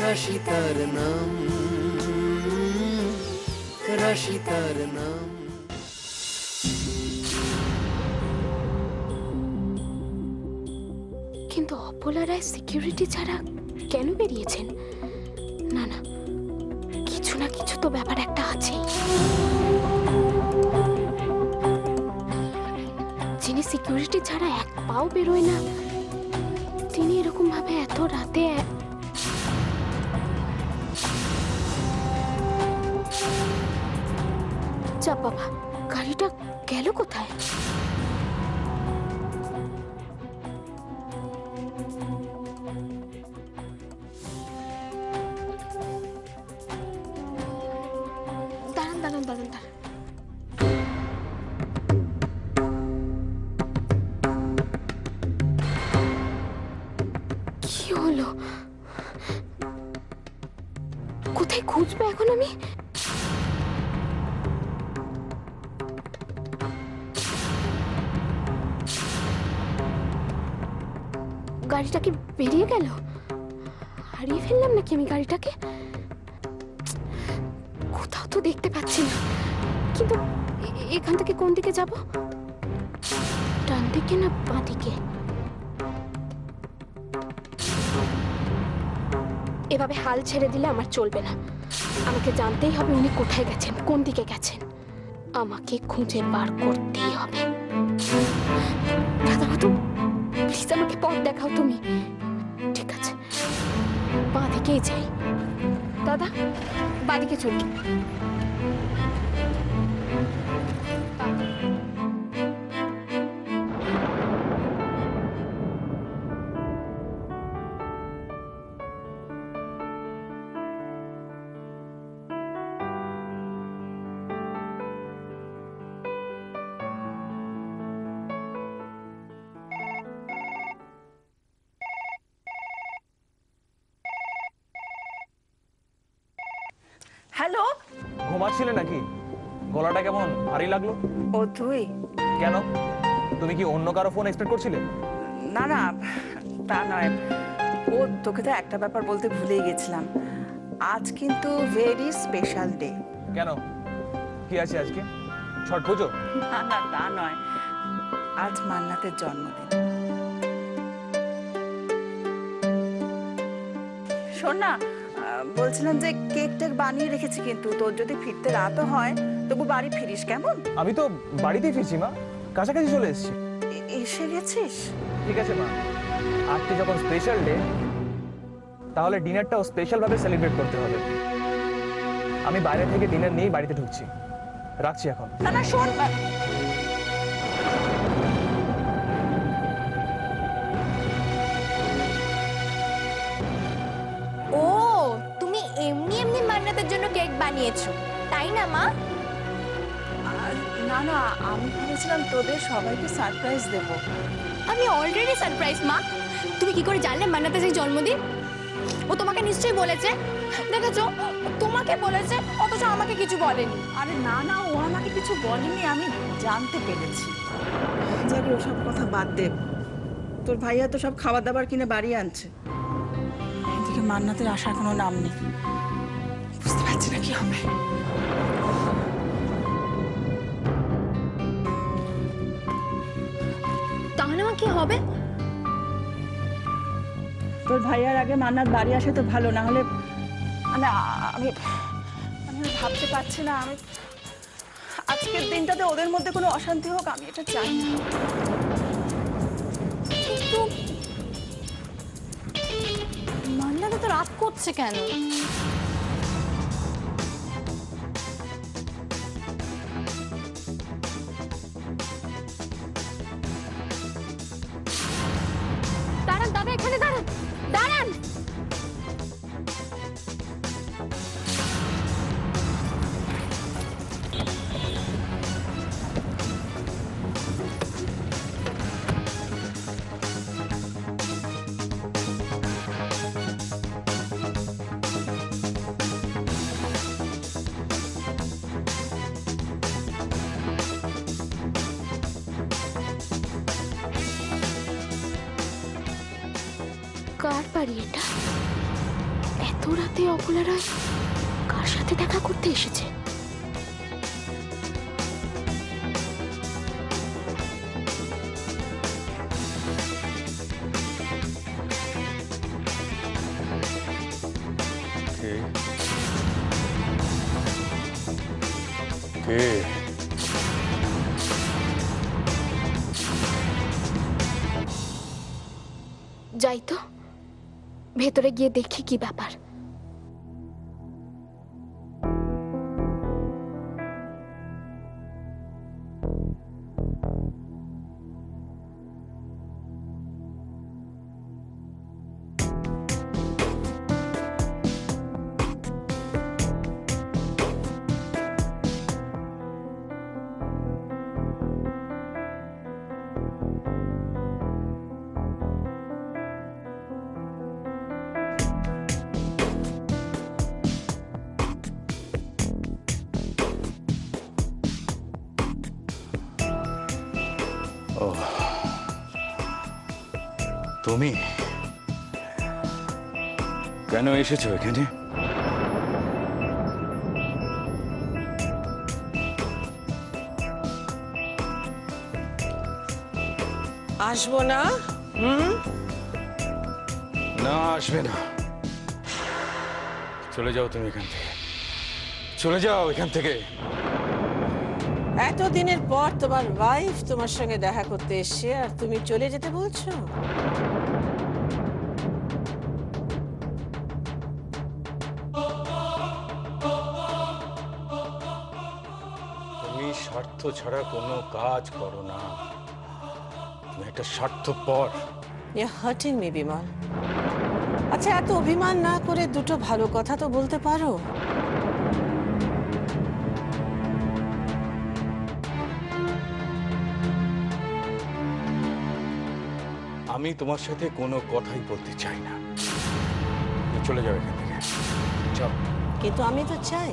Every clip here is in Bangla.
রাশিতার নাম, রাশিতার নাম। কিন্তু অপলা রায় সিকিউরিটি ছাড়া কেন বেরিয়েছেন? না না, কিছু না কিছু তো ব্যাপার একটা আছেই। যিনি সিকিউরিটি ছাড়া এক পাও বেরোয় না, তিনি এরকম ভাবে এত রাতে যা বাবা, গাড়িটা গেল কোথায়? দাঁড়ান দাঁড়ান দাঁড়ান দাঁড়ান, কি হলো? কোথায় খুঁজবো এখন আমি? গাড়িটা কি বেরিয়ে গেল? হারিয়ে ফেললাম নাকি আমি গাড়িটাকে? কোথাও তো দেখতে পাচ্ছি না। কিন্তু এখান থেকে কোন দিকে যাব? ডান দিকে না বাঁ দিকে? এভাবে হাল ছেড়ে দিলে আমার চলবে না। আমাকে জানতেই হবে উনি কোথায় গেছেন, কোন দিকে গেছেন। আমাকে খুঁজে বার করতেই হবে। দাদা তো প্লিজ আমাকে পথ দেখাও তুমি। ঠিক আছে, বাঁ দিকেই যাই। দাদা, বাঁ দিকে চলুন। হ্যালো, ঘুমাচ্ছিলে নাকি? গলাটা কেমন ভারী লাগলো? ও তুই? কেন, তুমি কি অন্য কারো ফোন এক্সপেক্ট করছিলে? না না, তা নয়। ও তোকে তো একটা ব্যাপার বলতে ভুলেই গেছিলাম। আজ কিন্তু ভেরি স্পেশাল ডে। কেন, কি আছে আজকে? ছট পুজো? না না, তা নয়। আজ মান্নাতের জন্মদিন। শোন না, বলছিলাম যে কেক টেক বানিয়ে রেখেছি, কিন্তু তোর যদি ফিরতে রাতও হয় তবু বাড়ি ফিরিস, কেমন? আমি তো বাড়িতেই ফিরছি মা, কাছাকাছি চলে এসেছি। এসে গেছিস? ঠিক আছে মা, আজকে যখন স্পেশাল ডে, তাহলে ডিনারটাও স্পেশাল ভাবে সেলিব্রেট করতে হবে। আমি বাইরে থেকে ডিনার নিয়েই বাড়িতে ঢুকছি। রাখছি এখন। না না, শোন। ও, তুমি এমনি এমনি মান্নাতের জন্য কেক বানিয়েছো, তাই না মা? না না, আমি ভেবেছিলাম তোদের সবাইকে সারপ্রাইজ দেব। আমি অলরেডি সারপ্রাইজ মা। তুমি কি করে জানলে মান্নাতের সেই জন্মদিন? ও তোমাকে নিশ্চয়ই বলেছে। দেখেছো, তোমাকে বলেছে অথচ আমাকে কিছু বলেনি। আরে না না, ও আমাকে কিছু বলেনি, আমি জানতে পেরেছি। যাকে ওসব কথা বাদ দে। তোর ভাইয়া তো সব খাবার দাবার কিনে বাড়ি আনছে। এদিকে মান্নাতের আসার কোনো নাম নেই। বুঝতে পারছি না কি হবে। তাহলে আমার কি হবে? তোর ভাইয়ার আগে মান্নাত বাড়ি আসে তো ভালো, না হলে মানে আমি আমি ভাবতে পারছি না। আমি আজকের দিনটাতে ওদের মধ্যে কোনো অশান্তি হোক, আমি এটা চাই না। কিন্তু মান্নাত তো রাগ করছে কেন? দাঁড়ান দাদা, এখানে দাঁড়ান, দাঁড়ান। এত রাতে অবলারা কার সাথে দেখা করতে এসেছে? যাই তো, ভেতরে গিয়ে দেখি কি ব্যাপার। তুমি কেন এসেছো এখানে? আসবো না? না, আসবে না। চলে যাও তুমি এখান থেকে, চলে যাও এখান থেকে। এতদিনের পর তোমার ওয়াইফ তোমার সঙ্গে দেখা করতে এসে আর তুমি চলে যেতে বলছো? তুমি স্বার্থ ছাড়া কোনো কাজ করো না, তুমি একটা স্বার্থপর। You hurting me Bimal. আচ্ছা, এত অভিমান না করে দুটো ভালো কথা তো বলতে পারো। আমি তোমার সাথে কোনো কথাই বলতে চাই না, চলে যাও এখান থেকে, যাও। কিন্তু আমি তো চাই,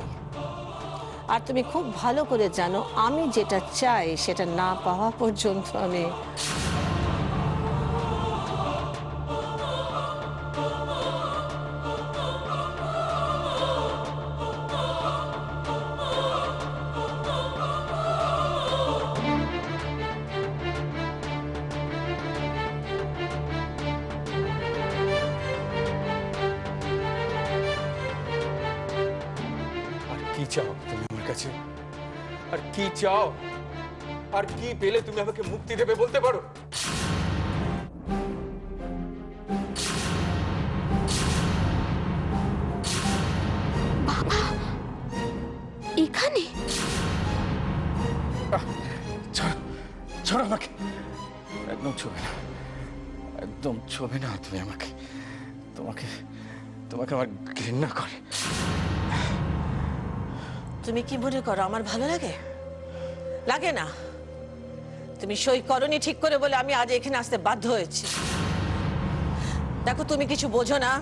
আর তুমি খুব ভালো করে জানো আমি যেটা চাই সেটা না পাওয়া পর্যন্ত আমি কি চাও তুমি আমার কাছে? আর কি চাও? আর কি পেলে তুমি আমাকে মুক্তি দেবে বলতে পারো? বাবা এখানে? ছাড়ো আমাকে, একদম ছবে না, একদম ছবে না তুমি আমাকে। তোমাকে তোমাকে আমার ঘৃণা করে। তুমি কি মনে করো আমার ভালো লাগে? লাগে না। তুমি সই করনি ঠিক করে বলে আমি আজ এখানে আসতে বাধ্য হয়েছি। দেখো, তুমি কিছু বোঝো না,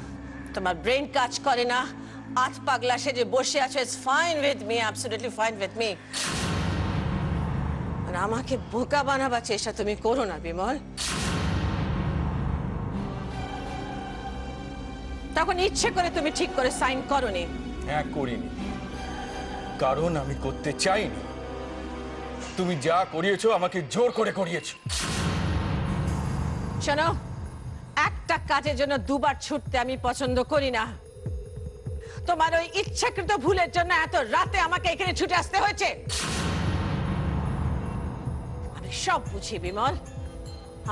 তোমার ব্রেন কাজ করে না, আজ পাগলা সেজে বসে আছো। It's fine with me, absolutely fine with me. আর আমাকে বোকা বানাবার চেষ্টা তুমি করো না বিমল। তখন ইচ্ছে করে তুমি ঠিক করে সাইন করনি। হ্যাঁ, করিনি, কারণ আমি করতে চাইনি। তুমি যা করিয়েছো আমাকে জোর করে করিয়েছো। শোনো, একটা কাজের জন্য দুবার ছুটতে আমি পছন্দ করি না। তোমার ওই ইচ্ছাকৃত ভুলের জন্য এত রাতে আমাকে এখানে ছুটে আসতে হয়েছে। আমি সব বুঝি বিমল,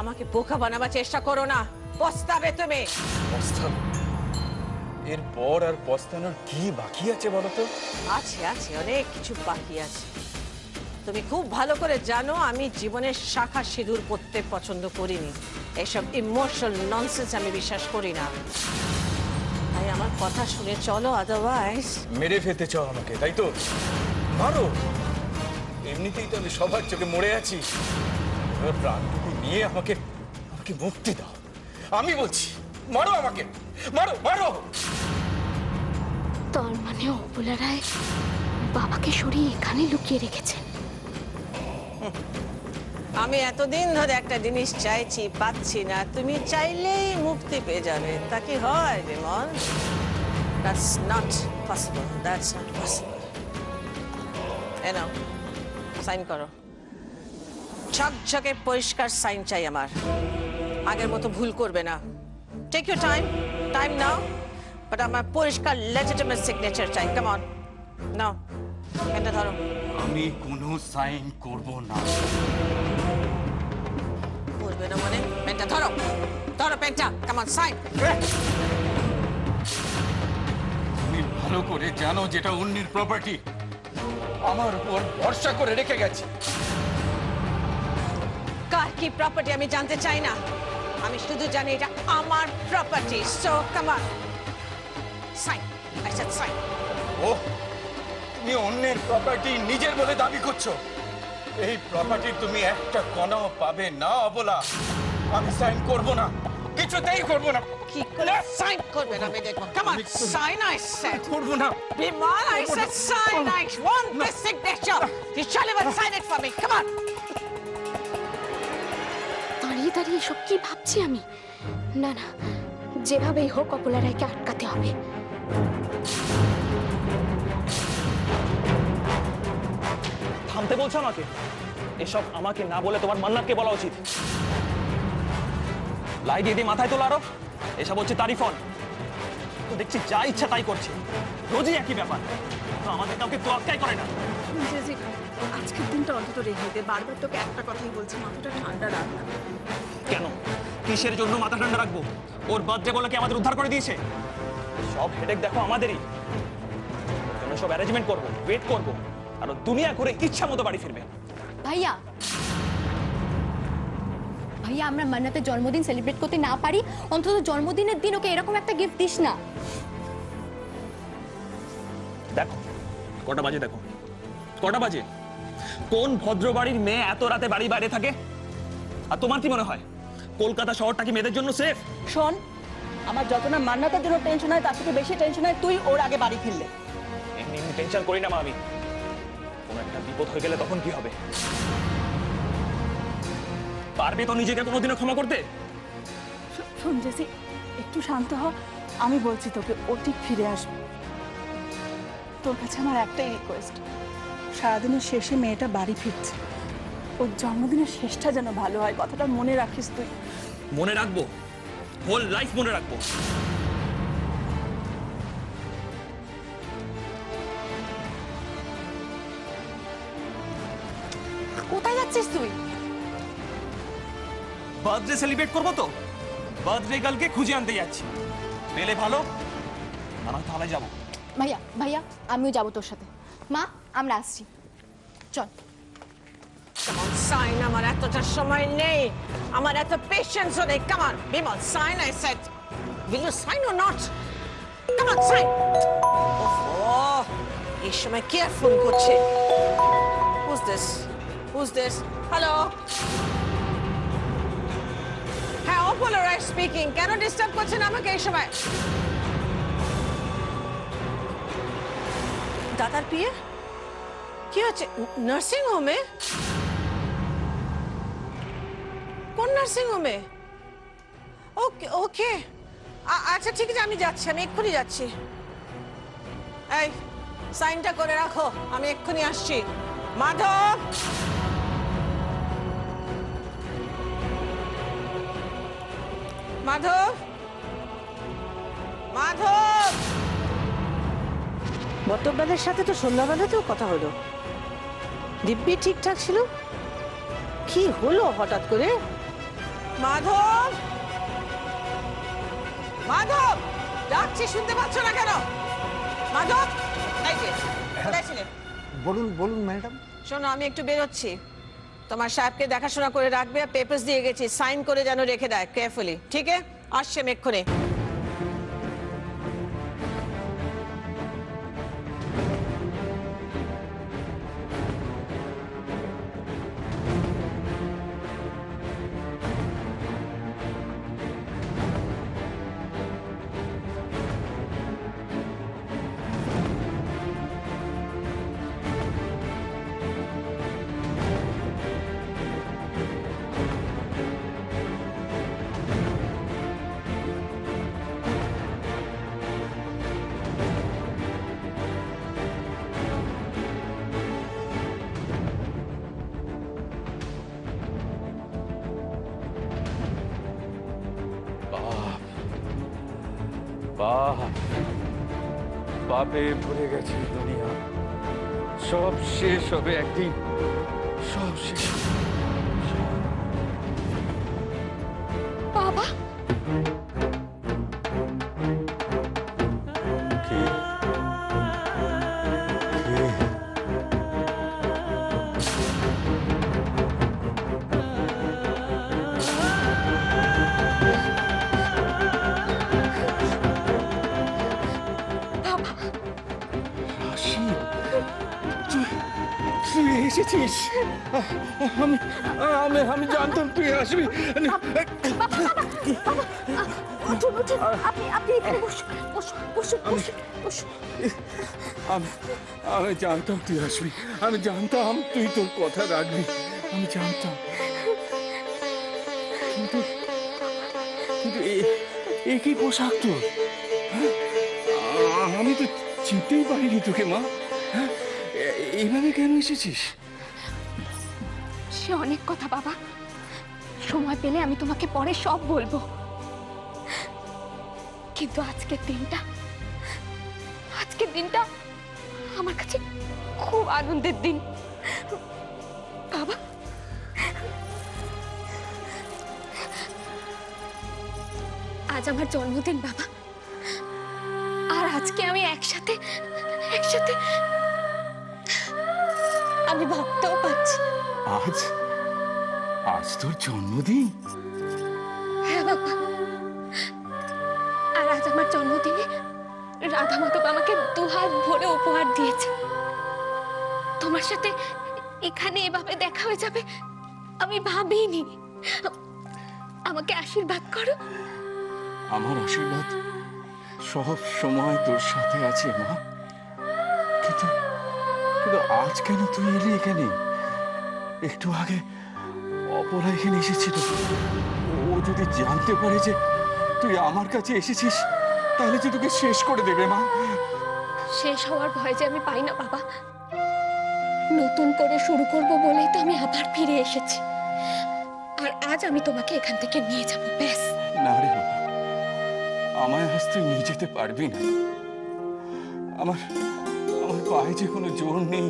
আমাকে বোকা বানাবার চেষ্টা করো না, পস্তাবে তুমি। পস্তাবো? এরপর আর পস্তানোর কি বাকি আছে বলো তো? আছে আছে, অনেক কিছু বাকি আছে। তুমি খুব ভালো করে জানো আমি জীবনের শাখা সিঁদুর পরতে পছন্দ করিনি। এসব ইমোশনাল ননসেন্স আমি বিশ্বাস করি না। তাই আমার কথা শুনে চলো, আদারওয়াইজ মেরে ফেলতে চাও আমাকে, তাই তো? মারো, এমনিতেই তো আমি সবার চোখে মরে আছি। এবার প্রাণটুকু নিয়ে আমাকে আমাকে মুক্তি দাও। আমি বলছি, মারো আমাকে, মারো মারো। তার মানে অবলারায় বাবাকে সরিয়ে এখানে লুকিয়ে রেখেছেন। আমি এতদিন ধরে একটা জিনিস চাইছি, পাচ্ছি না। তুমি চাইলেই মুক্তি পেয়ে যাবে, তা কি হয় Bimal? That's not possible. That's not possible. এই নাও সাইন করো। ঝকঝকে পরিষ্কার সাইন চাই আমার। আগের মতো ভুল করবে না। Take your time now, but আমার পরিষ্কার লেজিটিমেট সিগনেচার চাই। কাম অন, নাও পেনটা ধরো। আমি কোনো সাইন করব না। করবে না মানে? পেনটা ধরো, ধরো পেনটা। Come on, sign. তুমি ভালো করে জানো যেটা অন্যের প্রপার্টি, আমার উপর ভরসা করে রেখে গেছে। কার কি প্রপার্টি আমি জানতে চাই না, আমি শুধু জানি এটা আমার property. So come on, sign. I said sign. ও, তুমি অন্যের প্রপার্টি নিজের বলে দাবি করছো? এই প্রপার্টির তুমি একটা কণাও পাবে না অবলা। আমি সাইন করব না, কিছুতেই করব না। কি করে সাইন করবে না আমি দেখব। Come on, sign. I said করব না। Bimal, I said sign. I want this signature. You shall even sign it for me. Come on. দাঁড়িয়ে দাঁড়িয়ে এসব কি ভাবছি আমি? না না, যেভাবেই হোক অপলা রায়কে আটকাতে হবে। থামতে বলছো আমাকে? এসব আমাকে না বলে তোমার মান্নাতকে বলা উচিত। লাই দিয়ে দিয়ে মাথায় তোলা আরো, এসব হচ্ছে তারিফন। তো দেখছি যা ইচ্ছা তাই করছে, রোজই একই ব্যাপার। তো আমাদের কাউকে তোয়াক্কাই করে না। যে আজকের দিনটা অন্তত রেখে দে। বারবার তোকে একটা কথাই বলছি, মাথাটা ঠান্ডা রাখ না। কেন? কিসের জন্য মাথা ঠান্ডা রাখবো? ওর বার্থডে বলে কি আমাদের উদ্ধার করে দিয়েছে? সব হেডেক দেখো আমাদেরই। আমরা সব অ্যারেঞ্জমেন্ট করবো, ওয়েট করবো, আর ও দুনিয়া করে ইচ্ছা মতো বাড়ি ফিরবে। ভাইয়া, ভাইয়া, আমরা মান্নাতের জন্মদিন সেলিব্রেট করতে না পারি, অন্তত জন্মদিনের দিন ওকে এরকম একটা গিফট দিস না। দেখো কটা বাজে, দেখো কটা বাজে। কোন ভদ্র বাড়ির মেয়ে এত রাতে বাড়ি বাইরে থাকে? আর তোমার কি মনে হয় কলকাতা শহরটা কি মেয়েদের জন্য সেফ? শোন, আমার যত না মান্নাতের জন্য টেনশন হয়, তার থেকে বেশি টেনশন হয় তুই ওর আগে বাড়ি ফিরলে। এমনি এমনি টেনশন করি না মা আমি। কোনো একটা বিপদ হয়ে গেলে তখন কি হবে? পারবে তো নিজেকে কোনোদিনও ক্ষমা করতে? শোন জেসি, একটু শান্ত হ। আমি বলছি তোকে, ও ঠিক ফিরে আসবে। তোর কাছে আমার একটাই রিকোয়েস্ট, সারাদিনের শেষে মেয়েটা বাড়ি ফিরছে, ওর জন্মদিনের শেষটা যেন ভালো হয়, কথাটা মনে রাখিস তুই। মনে রাখবো, হোল লাইফ মনে রাখবো। কোথায় যাচ্ছিস তুই? বার্থডে সেলিব্রেট করবো তো, বার্থডে গার্লকে খুঁজে আনতে যাচ্ছি। পেলে ভালো, আর নয়তো তাহলে যাবো। ভাইয়া, ভাইয়া, আমিও যাবো তোর সাথে। মা, আমরা আসছি, চল। Come on, sign. আমার এতটা সময় নেই, আমার এত পেশেন্সও নেই। Come on, Bimal, sign. I said, will you sign or not? Come on, sign. ওহ, এই সময় কে ফোন করছে? Who's this? Who's this? Hello? হ্যাঁ, অপলা রায় স্পিকিং। কেন ডিস্টার্ব করছেন আমাকে এই সময়? দাদার বিয়ে? কি হচ্ছে? নার্সিং হোমে? কোন নার্সিং হোমে? ওকে ওকে, আচ্ছা ঠিক আছে, আমি যাচ্ছি, আমি এক্ষুনি যাচ্ছি। এই সাইনটা করে রাখো, আমি এক্ষুনি আসছি। মাধব, মাধব, মাধব। গতবেলার সাথে তো সন্ধ্যাবেলাতেও কথা হলো, দিব্যি ঠিকঠাক ছিল, কি হলো হঠাৎ করে? মাধব, মাধব, ডাকছি শুনতে পাচ্ছ না কেন? মাধব, এই যে, কোথায় ছিলে? বলুন বলুন ম্যাডাম। শোনো, আমি একটু বেরোচ্ছি, তোমার সাহেবকে দেখাশোনা করে রাখবে, পেপারস দিয়ে গেছি, সাইন করে যেন রেখে দেয় কেয়ারফুলি, ঠিক আছে? আসছে আমি এক্ষুনি। পাপে ভরে গেছে দুনিয়া, সব শেষ হবে একদিন, সব শেষ। বাবা, কে? কে? রাশি, তুই এসেছিস? আমি আমি আমি জানতাম তুই আসবি। উঠুন উঠুন, আপনি এখানে বসুন বসুন বসুন বসুন বসুন। আমি জানতাম তুই আসবি, আমি জানতাম তুই তোর কথা রাখবি, আমি জানতাম। কিন্তু কিন্তু এ কি পোশাক তোর? হ্যাঁ? আমি তো চিনতেই পারিনি তোকে মা। হ্যাঁ, এইভাবে কেন এসেছিস? সে অনেক কথা বাবা, সময় পেলে আমি তোমাকে পরে সব বলবো, কিন্তু আজকের দিনটা আমার কাছে খুব আনন্দের দিন বাবা। আজ আমার জন্মদিন বাবা, আর আজকে আমি একসাথে আমি ভাবতেও পারছি। আজ তোর জন্মদিন? হ্যাঁ বাবা, আর আজ আমার জন্মদিনে রাধা মাধব আমাকে দুহাত ভরে উপহার দিয়েছে। তোমার সাথে এখানে এভাবে দেখা হয়ে যাবে আমি ভাবিনি। আমাকে আশীর্বাদ করো। আমার আশীর্বাদ সব সময় তোর সাথে আছে মা, কিন্তু কিন্তু আজ কেন তুই এলি এখানে? একটু আগে অপরা এখানে এসেছিল, ও যদি জানতে পারে যে তুই আমার কাছে এসেছিস তাহলে যে তোকে শেষ করে দেবে মা। শেষ হওয়ার ভয় যে আমি পাই না বাবা, নতুন করে শুরু করব বলেই তো আমি আবার ফিরে এসেছি, আর আজ আমি তোমাকে এখান থেকে নিয়ে যাব ব্যাস। না রে বাবা, আমায় আজ তুই নিয়ে যেতে পারবি না। আমার আমার পায়ে যে কোনো জোর নেই,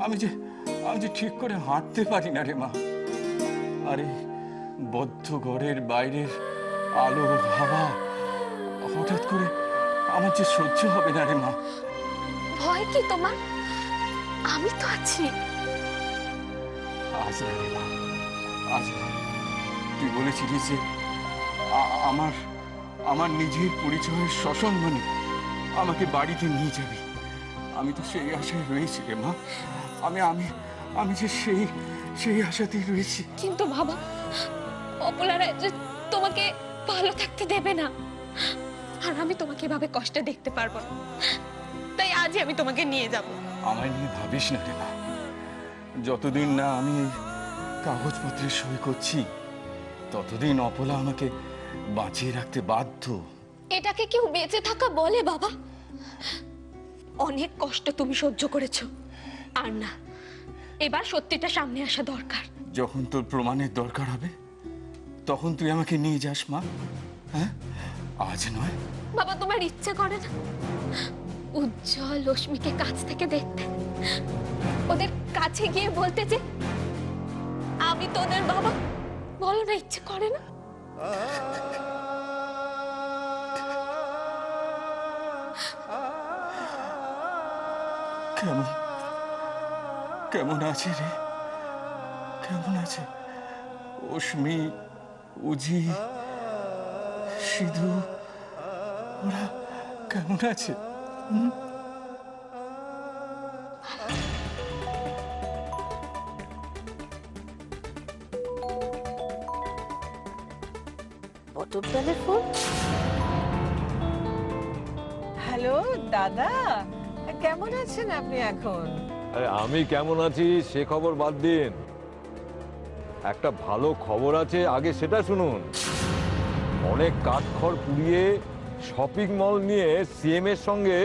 আমি যে ঠিক করে হাঁটতে পারি না রে মা। আরে বদ্ধ ঘরের বাইরের আলো হাওয়া হঠাৎ করে আমার যে সহ্য হবে না রে মা। ভয় কি তোমার? আমি তো আছি। আজ না রে মা, আজ না। তুই বলেছিলি যে আমার নিজের পরিচয়ের সসম্মানে আমাকে বাড়িতে নিয়ে যাবি। আমি তো সেই আশায় রয়েছি রে মা। আমি আমি আমি যে সেই আশাতেই রয়েছি। কিন্তু বাবা, অপলারা যে তোমাকে ভালো থাকতে দেবে না, আর আমি তোমাকে এভাবে কষ্টে দেখতে পারবো না, তাই আজই আমি তোমাকে নিয়ে যাব। আমায় নিয়ে ভাবিস না রে মা, যতদিন না আমি এই কাগজপত্রে সই করছি ততদিন অপলা আমাকে বাঁচিয়ে রাখতে বাধ্য। এটাকে কেউ বেঁচে থাকা বলে বাবা? অনেক কষ্ট তুমি সহ্য করেছো, আর না, এবার সত্যিটা সামনে আসা দরকার। যখন তোর প্রমাণের দরকার হবে তখন তুই আমাকে নিয়ে যাস মা। হ্যাঁ, আজ নয়। বাবা, তোমার ইচ্ছে করে না উজ্জ্বল রশ্মিকে কাছ থেকে দেখতে, ওদের কাছে গিয়ে বলতে যে আমি তোদের বাবা? বলো না, ইচ্ছে করে না? কেমন কেমন আছে রে? কেমন আছে অশ্মি, উজি, সিধু? ওরা কেমন আছে? বটবডালের ফোন। হ্যালো দাদা, কেমন আছেন আপনি এখন? আরে আমি কেমন আছি সে খবর বাদ দিন, একটা ভালো খবর আছে, আগে সেটা শুনুন। অনেক কাঠখড় পুড়িয়ে শপিং মল নিয়ে সিএম এর সঙ্গে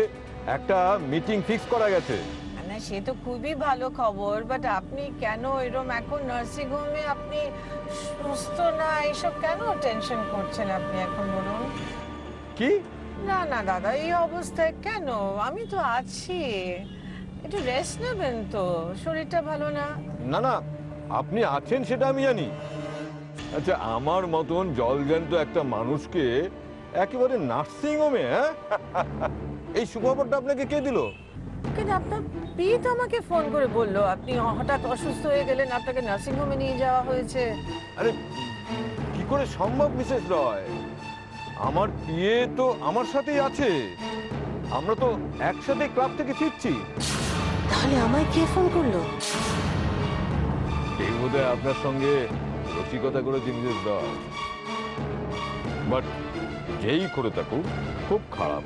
একটা মিটিং ফিক্স করা গেছে। না, সে তো খুবই ভালো খবর, বাট আপনি কেন এরকম এখন নার্সিং হোমে? আপনি সুস্থ না, এইসব কেন টেনশন করছেন আপনি এখন বলুন? কি না না দাদা, এই অবস্থায় কেন? আমি তো আছি, একটু রেস্ট নেবেন তো, শরীরটা ভালো না। না না, আপনি আছেন সেটা আমি জানি। আচ্ছা, আমার মতন জলজ্যান্ত একটা মানুষকে একেবারে নার্সিং হোমে, হ্যাঁ? এই সুখবরটা আপনাকে কে দিল? কিন্তু আপনার বিয়ে তো আমাকে ফোন করে বললো আপনি হঠাৎ অসুস্থ হয়ে গেলেন, আপনাকে নার্সিং হোমে নিয়ে যাওয়া হয়েছে। আরে কি করে সম্ভব মিসেস রয়? আমার বিয়ে তো আমার সাথেই আছে, আমরা তো একসাথে ক্লাব থেকে ফিরছি। তাহলে আমায় কে ফোন করলো? এই বোধহয় আপনার সঙ্গে রসিকতা করেছে মিসেস রয়, বাট যেই করে থাকুক খুব খারাপ।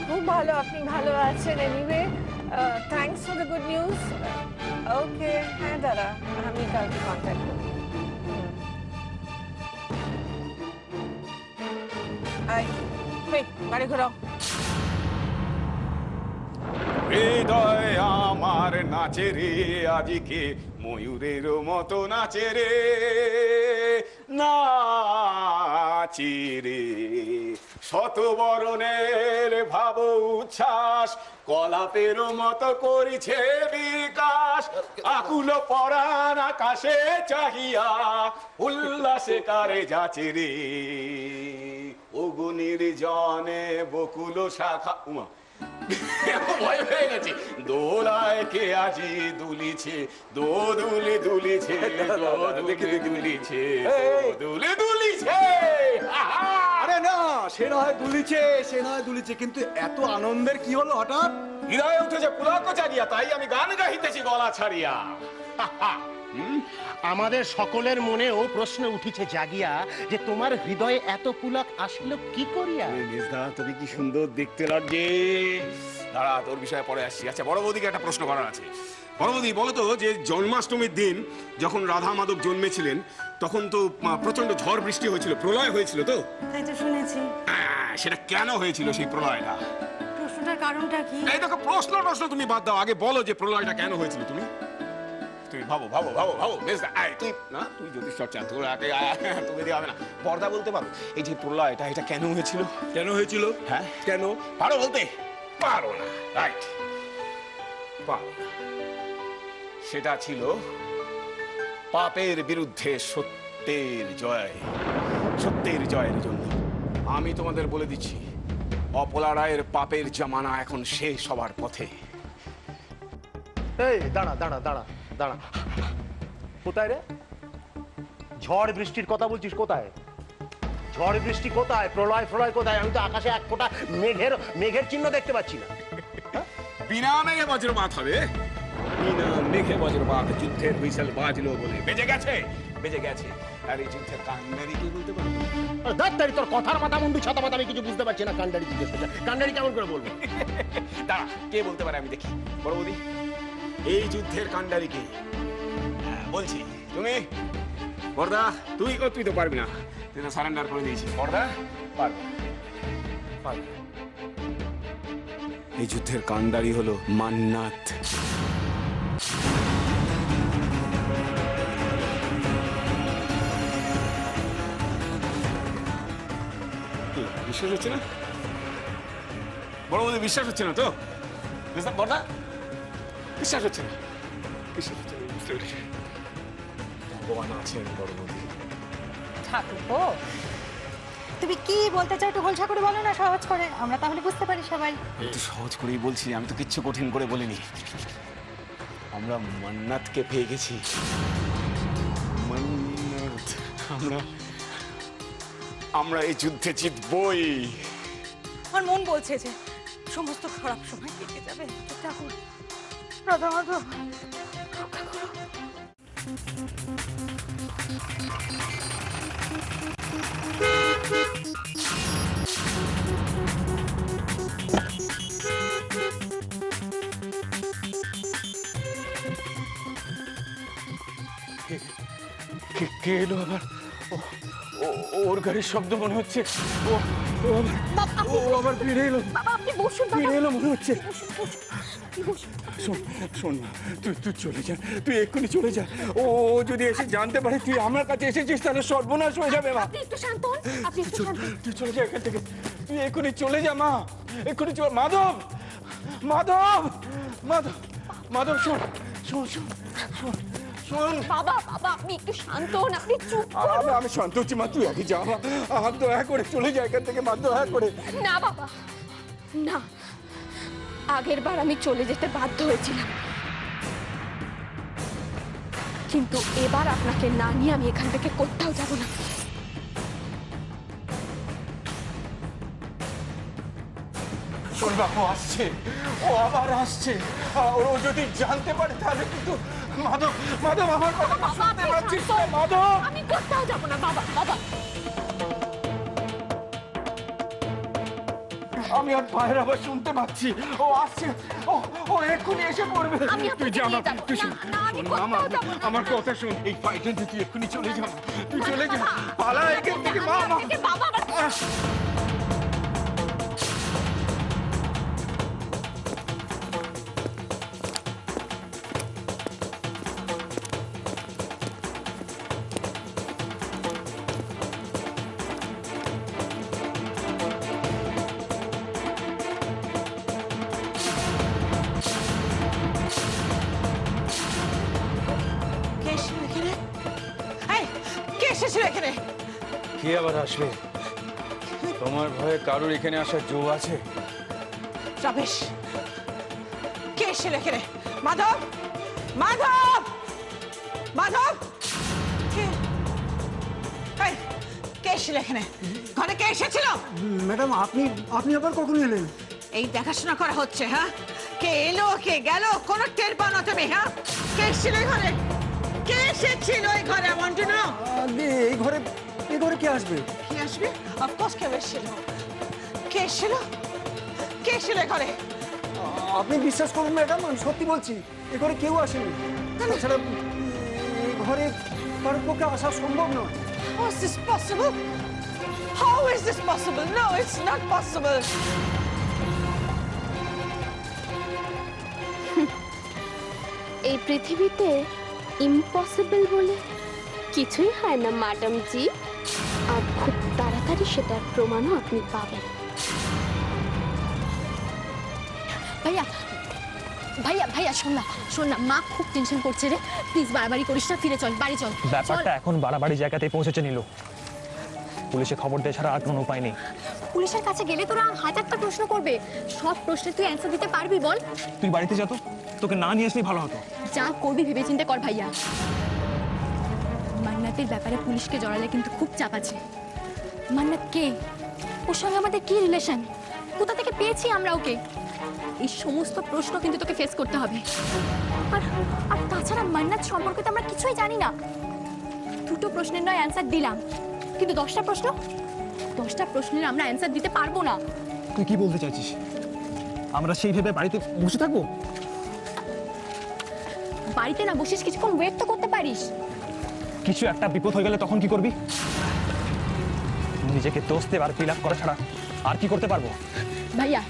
খুব ভালো, আপনি ভালো আছেন। Anyway thanks for the good news. Okay, হ্যাঁ দাদা, আমি কালকে কন্ট্যাক্ট করব। গাড়ি ঘোরাও। হৃদয় আমার নাচে রে আজকে, ময়ূরের মতো নাচে রে, নাচি রে। শত বরণের ভাব উচ্ছ্বাস, কলাপের মতো করিছে বিকাশ। আকুল পরাণ আকাশে চাহিয়া, উল্লাসে কারে যাচে রে। অগুনির জনে বকুল শাখা, উমা ভয় হয়ে গেছে। দোলায় কে আজি দুলিছে, দোদুলে দুলিছে, দোদুলে দুলিছে, দোদুলে দুলিছে। আরে না, সে নয় দুলিছে, কিন্তু এত আনন্দের কি হলো হঠাৎ? হৃদয়ে উঠেছে পুলক জাগিয়া, তাই আমি গান গাহিতেছি গলা ছাড়িয়া। আমাদের সকলের মনেও প্রশ্ন উঠিছে জাগিয়া, যে তোমার হৃদয়ে এত পুলক আসলো কি করিয়া? তুমি কি সুন্দর দেখতে লাগছে। দাঁড়া, তোর বিষয়ে পরে আসছি। আচ্ছা, বড় বৌদিকে একটা প্রশ্ন করার আছে। বড় বৌদি, বলো তো, যে জন্মাষ্টমীর দিন যখন রাধা মাধব জন্মেছিলেন, তখন তো প্রচন্ড ঝড় বৃষ্টি হয়েছিল, প্রলয় হয়েছিল তো? তাই তো শুনেছি। সেটা কেন হয়েছিল সেই প্রলয়টা? প্রশ্নটার কারণটা কি? এই দেখো, প্রশ্ন তুমি বাদ দাও, আগে বলো যে প্রলয়টা কেন হয়েছিল। তুমি ভাবো ভাবো ভাবো ভাবো। তুই না, তুই যদি চর্চা তোর আগে তোকে দিয়ে হবে না। পর্দা বলতে পারো এই যে প্রলয়টা, এটা কেন হয়েছিল? কেন হয়েছিল? হ্যাঁ, কেন পারো বলতে? পারো না, রাইট, পারো না। সেটা ছিল পাপের বিরুদ্ধে সত্যের জয়, সত্যের জয়ের জন্য। আমি তোমাদের বলে দিচ্ছি, অপলা রায়ের পাপের জামানা এখন শেষ হবার পথে। এই দাঁড়া দাঁড়া দাঁড়া দাঁড়া, কোথায় রে? ঝড় বৃষ্টির কথা বলছিস, কোথায় ঝড় বৃষ্টি, কোথায় প্রলয় ফ্রলয় কোথায়? আমি তো আকাশে এক ফোঁটা মেঘের চিহ্ন দেখতে পাচ্ছি না। বিনা মেঘে বজ্রপাত হবে, বিনা মেঘে বজ্রপাত। যুদ্ধের হুইসেল বাজলো বলে বেজে গেছে, বেজে গেছে। আর এই যুদ্ধের কান্ডারি কি বলতে পারবো? দাঁড়াই, তোর কথার মাথা মুন্ডু ছাতা মাথা আমি কিছু বুঝতে পারছি না। কান্ডারি জিজ্ঞেস করছে, কান্ডারি কেমন করে বলবো? দাঁড়া, কে বলতে পারে আমি দেখি। বড় বৌদি, এই যুদ্ধের কান্ডারি কে? বলছি, তুমি বর্দা। তুই তো পারবি না, তুই তো সারেন্ডার করে দিয়েছিস। বর্দা পারবে, পারবে। এই যুদ্ধের কান্ডারি হলো মান্নাত। বিশ্বাস হচ্ছে না? বড় বৌদি, বিশ্বাস হচ্ছে না তো? বর্দা, বিশ্বাস হচ্ছে না, বিশ্বাস হচ্ছে না, বুঝতে পেরেছি। ভগবান আছেন বড় বৌদি। ঠাকুরপো, তুমি কি বলতে চাও একটু গোলসা করে বলো না, সহজ করে, আমরা তাহলে বুঝতে পারি সবাই। আমি তো সহজ করেই বলছি, আমি তো কিচ্ছু কঠিন করে বলিনি। আমরা মান্নাতকে পেয়ে গেছি। মান্নাত, আমরা এই যুদ্ধে জিতবই। আমার মন বলছে যে সমস্ত খারাপ সময় কেটে যাবে। ঠাকুর প্রথমত রক্ষা করো। কে এলো আবার? ওর গাড়ির শব্দ মনে হচ্ছে। ও আবার ফিরে এলো, ফিরে এলো মনে হচ্ছে। শোন না, তুই চলে যা, তুই এক্ষুনি চলে যা। ও যদি এসে জানতে পারে তুই আমার কাছে এসেছিস, তাহলে সর্বনাশ হয়ে যাবে। মা, আপনি একটু শান্ত হন, আপনি একটু শান্ত হন। তুই চলে যা এখান থেকে। তুই এক্ষুনি চলে যা মা, এক্ষুনি চল। মাধব, মাধব, মাধব, মাধব, শোন শোন শোন শোন শোন। বাবা বাবা আপনি একটু শান্ত হন, আপনি চুপ করুন। আমি শান্ত হচ্ছি মা, তুই আগে যা মা। দয়া করে চলে যা এখান থেকে মা, দয়া করে। না বাবা, না, আগের বার আমি চলে যেতে বাধ্য হয়েছিলাম, কিন্তু এবার আপনাকে না নিয়ে আমি এখান থেকে কোথাও যাব না। শোন বাবু আসছে, ও আবার আসছে। ও যদি জানতে পারে তাহলে কিন্তু মাধব, মাধব আমার কথা শুনতে পাচ্ছিস তো? মাধব, আমি কোথাও যাব না বাবা। বাবা আমি আর পায়ের আবার শুনতে পাচ্ছি, ও আসছে, ও এক্ষুনি এসে পড়বে। আমি তুই যা মা, তুই শোন, আমি শোন মা, আমার কথা শোন। এই ফাইটার তুই এক্ষুনি চলে যা, তুই চলে যা, পালা এখান থেকে মা। বাবা কে আবার আসবে? তোমার ভয়ে কারোর এখানে আসার জো আছে? রমেশ, কে এসেছিল এখানে? মাধব, মাধব, মাধব, কে এসেছিল এখানে? ঘরে কে এসেছিল? ম্যাডাম আপনি আপনি আবার কখন এলেন? এই দেখাশোনা করা হচ্ছে, হ্যাঁ? কে এলো কে গেল কোনো টের পাও না তুমি, হ্যাঁ? কে এসেছিল এই ঘরে? কে এসেছিল এই ঘরে? I want to know. এই ঘরে কে আসবে? কে আসবে? অফকোর্স কেউ এসেছিল। কে এসেছিল? কে এসেছিল এই ঘরে? আপনি বিশ্বাস করুন ম্যাডাম, আমি সত্যি বলছি, এ ঘরে কেউ আসেনি। তাছাড়া এই ঘরে কারোর পক্ষে আসা সম্ভব নয়। How is this possible? How is this possible? No, it's not possible. এই পৃথিবীতে ইম্পসিবল বলে কিছুই হয় না ম্যাডাম জি, আর খুব তাড়াতাড়ি সেটার প্রমাণও আপনি পাবেন। ভাইয়া ভাইয়া ভাইয়া শোন না, মা খুব টেনশন করছে রে, প্লিজ বাড়াবাড়ি করিস না, ফিরে চল, বাড়ি চল। ব্যাপারটা এখন বাড়াবাড়ি জায়গাতেই পৌঁছেছে নীলু। পুলিশে খবর দেওয়া ছাড়া আর কোনো উপায় নেই। পুলিশের কাছে গেলে তোরা হাজারটা প্রশ্ন করবে, সব প্রশ্নের তুই অ্যান্সার দিতে পারবি বল? তুই বাড়িতে যা তো, তোকে না নিয়ে আসলেই ভালো হতো। যা করবি ভেবেচিন্তে কর ভাইয়া। মান্নাতের ব্যাপারে পুলিশকে জড়ালে কিন্তু খুব চাপ আছে। মান্নাত কে? ওর সঙ্গে আমাদের কি রিলেশন? কোথা থেকে পেয়েছি আমরা ওকে? এই সমস্ত প্রশ্ন কিন্তু তোকে ফেস করতে হবে। আর তাছাড়া মান্নাত সম্পর্কে তো আমরা কিছুই জানি না। দুটো প্রশ্নের নয় অ্যান্সার দিলাম, কিন্তু 10টা প্রশ্নের আমরা অ্যান্সার দিতে পারবো না। তুই কি বলতে চাইছিস? আমরা সেই ভেবে বাড়িতে বসে থাকবো? বাড়িতে না বসিস, কিছুক্ষণ ওয়েট তো করতে পারিস। কিছু একটা বিপদ হয়ে গেলে তখন কি করবি? নিজেকে দোষ দেব আর ফিল আপ করা ছাড়া আর কি করতে পারবো? ভাইয়া,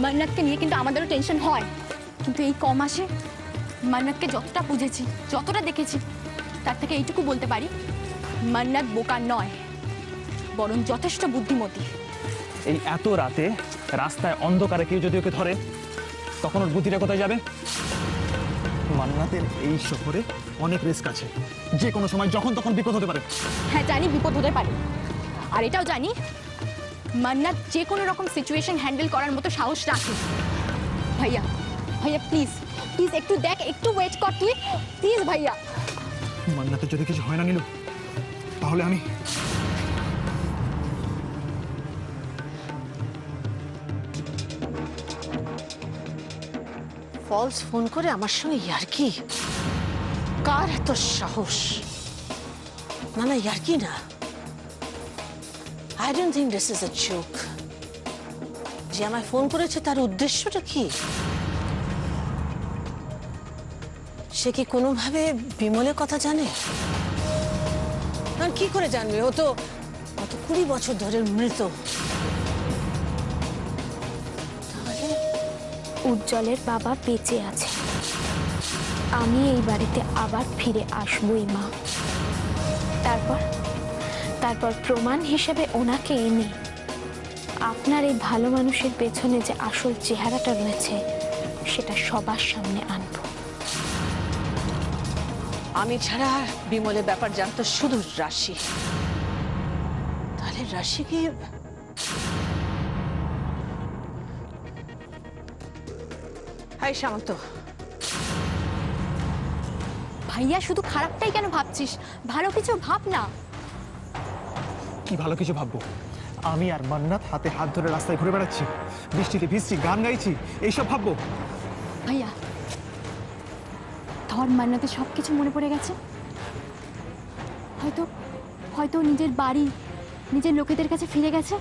মান্নাতকে নিয়ে কিন্তু আমাদেরও টেনশন হয়, কিন্তু এই কম মাসে মান্নাতকে যতটা বুঝেছি, যতটা দেখেছি, তার থেকে এইটুকু বলতে পারি, মান্নাত বোকা নয়, বরং যথেষ্ট বুদ্ধিমতী। এই এত রাতে রাস্তায় অন্ধকারে কেউ যদি ওকে ধরে, তখন ওর বুদ্ধিটা কোথায় যাবে? মান্নাতের এই শহরে অনেক রিস্ক আছে, যে কোনো সময় যখন তখন বিপদ হতে পারে। হ্যাঁ জানি বিপদ হতে পারে, আর এটাও জানি মান্নাত যে কোনো রকম সিচুয়েশন হ্যান্ডেল করার মতো সাহস রাখে। ভাইয়া ভাইয়া প্লিজ প্লিজ একটু দেখ, একটু ওয়েট কর তুই, প্লিজ ভাইয়া। মান্নাতের যদি কিছু হয় না নীলু, তাহলে আমি ফলস ফোন করে আমার সঙ্গে ইয়ার্কি? কার এত সাহস? না না, ইয়ার্কি না। I don't think this is a joke. যে আমায় ফোন করেছে তার উদ্দেশ্যটা কি? সে কি কোনোভাবে বিমলের কথা জানে? না, কি করে জানবে? ও তো 20 বছর ধরে মৃত। উজ্জ্বলের বাবা বেঁচে আছে, আমি এই বাড়িতে আবার ফিরে আসবই মা। তারপর প্রমাণ হিসেবে ওনাকে এনে আপনার এই ভালো মানুষের পেছনে যে আসল চেহারাটা রয়েছে সেটা সবার সামনে আনবো। আমি ছাড়া বিমলের ব্যাপার জানতো শুধু রাশি। তাহলে রাশি কি? হাই সামন্ত, ভাইয়া শুধু খারাপটাই কেন ভাবছিস? ভালো কিছু ভাব না। কি ভালো কিছু ভাববো? আমি আর মান্নাত হাতে হাত ধরে রাস্তায় ঘুরে বেড়াচ্ছি, বৃষ্টিতে ভিজছি, গান গাইছি, এইসব ভাববো? ভাইয়া ধর মান্নাতে সব কিছু মনে পড়ে গেছে। হয়তো হয়তো নিজের বাড়ি, নিজের লোকেদের কাছে ফিরে গেছে।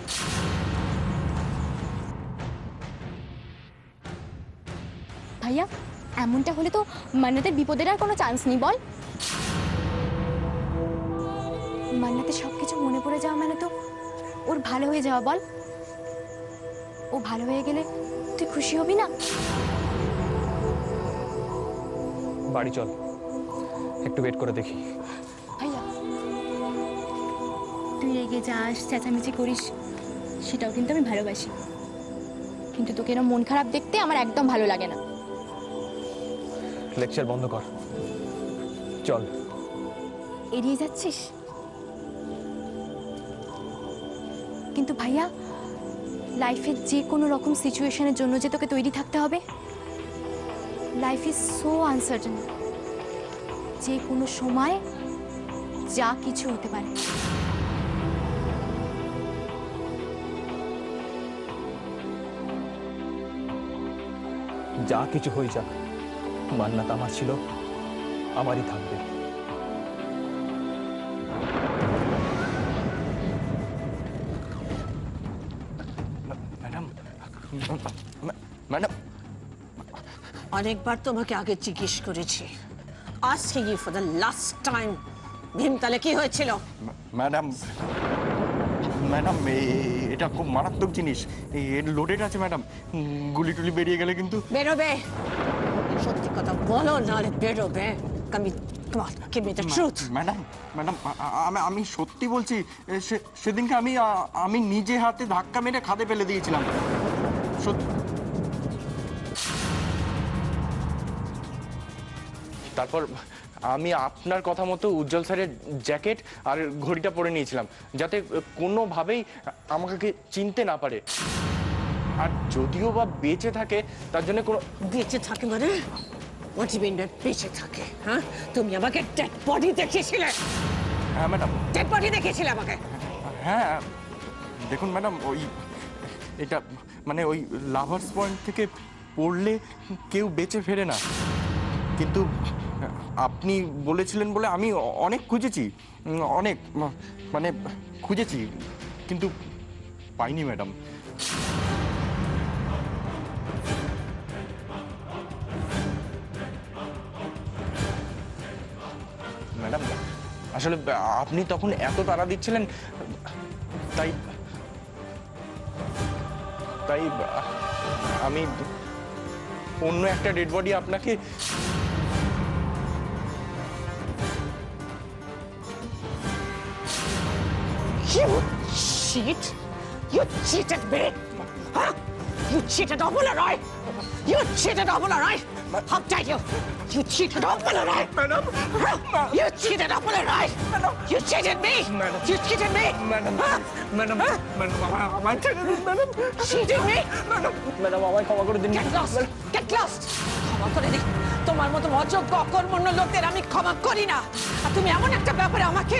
ভাইয়া এমনটা হলে তো মান্নাতের বিপদের আর কোনো চান্স নেই, বল? মান্নাতে সব কিছু মনে পড়ে যাওয়া মানে তো ওর ভালো হয়ে যাওয়া, বল? ও ভালো হয়ে গেলে তুই খুশি হবি না? বাড়ি চল, একটু ওয়েট করে দেখি। ভাইয়া তুই রেগে যাস, চেঁচামেচি করিস, সেটাও কিন্তু আমি ভালোবাসি, কিন্তু তোকে এরকম মন খারাপ দেখতে আমার একদম ভালো লাগে না। লেকচার বন্ধ কর, চল। এড়িয়ে যাচ্ছিস? কিন্তু ভাইয়া লাইফের যে কোনো রকম সিচুয়েশনের জন্য যে তোকে তৈরি থাকতে হবে। লাইফ ইজ সো আনসার্টেন, যে কোনো সময় যা কিছু হতে পারে। যা কিছু হয়ে যাক, মান্নাত আমার ছিল, আমারই থাকবে। ম্যাডাম, ম্যাডাম, অনেকবার তোমাকে আগে জিজ্ঞেস করেছি, asking you for the last time, ভীমতালে কি হয়েছিল? ম্যাডাম, ম্যাডাম এটা খুব মারাত্মক জিনিস, এর লোডেড আছে ম্যাডাম, গুলি টুলি বেরিয়ে গেলে কিন্তু। বেরোবে, সত্যি কথা বলো, নাহলে বেরোবে। ম্যাডাম, ম্যাডাম আমি সত্যি বলছি, সেদিনকে আমি নিজে হাতে ধাক্কা মেরে খাদে ফেলে দিয়েছিলাম। তারপর আমি আপনার কথা মতো উজ্জ্বল স্যারের জ্যাকেট আর ঘড়িটা পরে নিয়েছিলাম, যাতে কোনোভাবেই আমাকে চিনতে না পারে। আর যদিও বা বেঁচে থাকে, তার জন্য কোনো। বেঁচে থাকে মানে? What do you mean বেঁচে থাকে? হ্যাঁ, তুমি আমাকে ডেড বডি দেখিয়েছিলে? হ্যাঁ ম্যাডাম। ডেড বডি দেখিয়েছিলে আমাকে? হ্যাঁ দেখুন ম্যাডাম, এটা মানে ওই লাভার্স পয়েন্ট থেকে পড়লে কেউ বেঁচে ফেরে না, কিন্তু আপনি বলেছিলেন বলে আমি অনেক খুঁজেছি, অনেক মানে খুঁজেছি, কিন্তু পাইনি ম্যাডাম। ম্যাডাম আসলে আপনি তখন এত তাড়া দিচ্ছিলেন, তাই তাই আমি অন্য একটা ডেড বডি আপনাকে। You cheat! You cheated me! Huh? You cheated Amula Roy! You cheated Amula Roy! How dare you! You cheated Amula Roy! Madam! You cheated Amula Roy! You cheated me! You cheated me! Madam! Madam! Madam! আমায় ছেড়ে দিন madam! Cheated me! Madam! Madam আমায় ক্ষমা করে দিন! Get lost! Get lost! ক্ষমা করে দিন! তোমার মতো অযোগ্য অকর্মণ্য লোকদের আমি ক্ষমা করি না, আর তুমি এমন একটা ব্যাপারে আমাকে।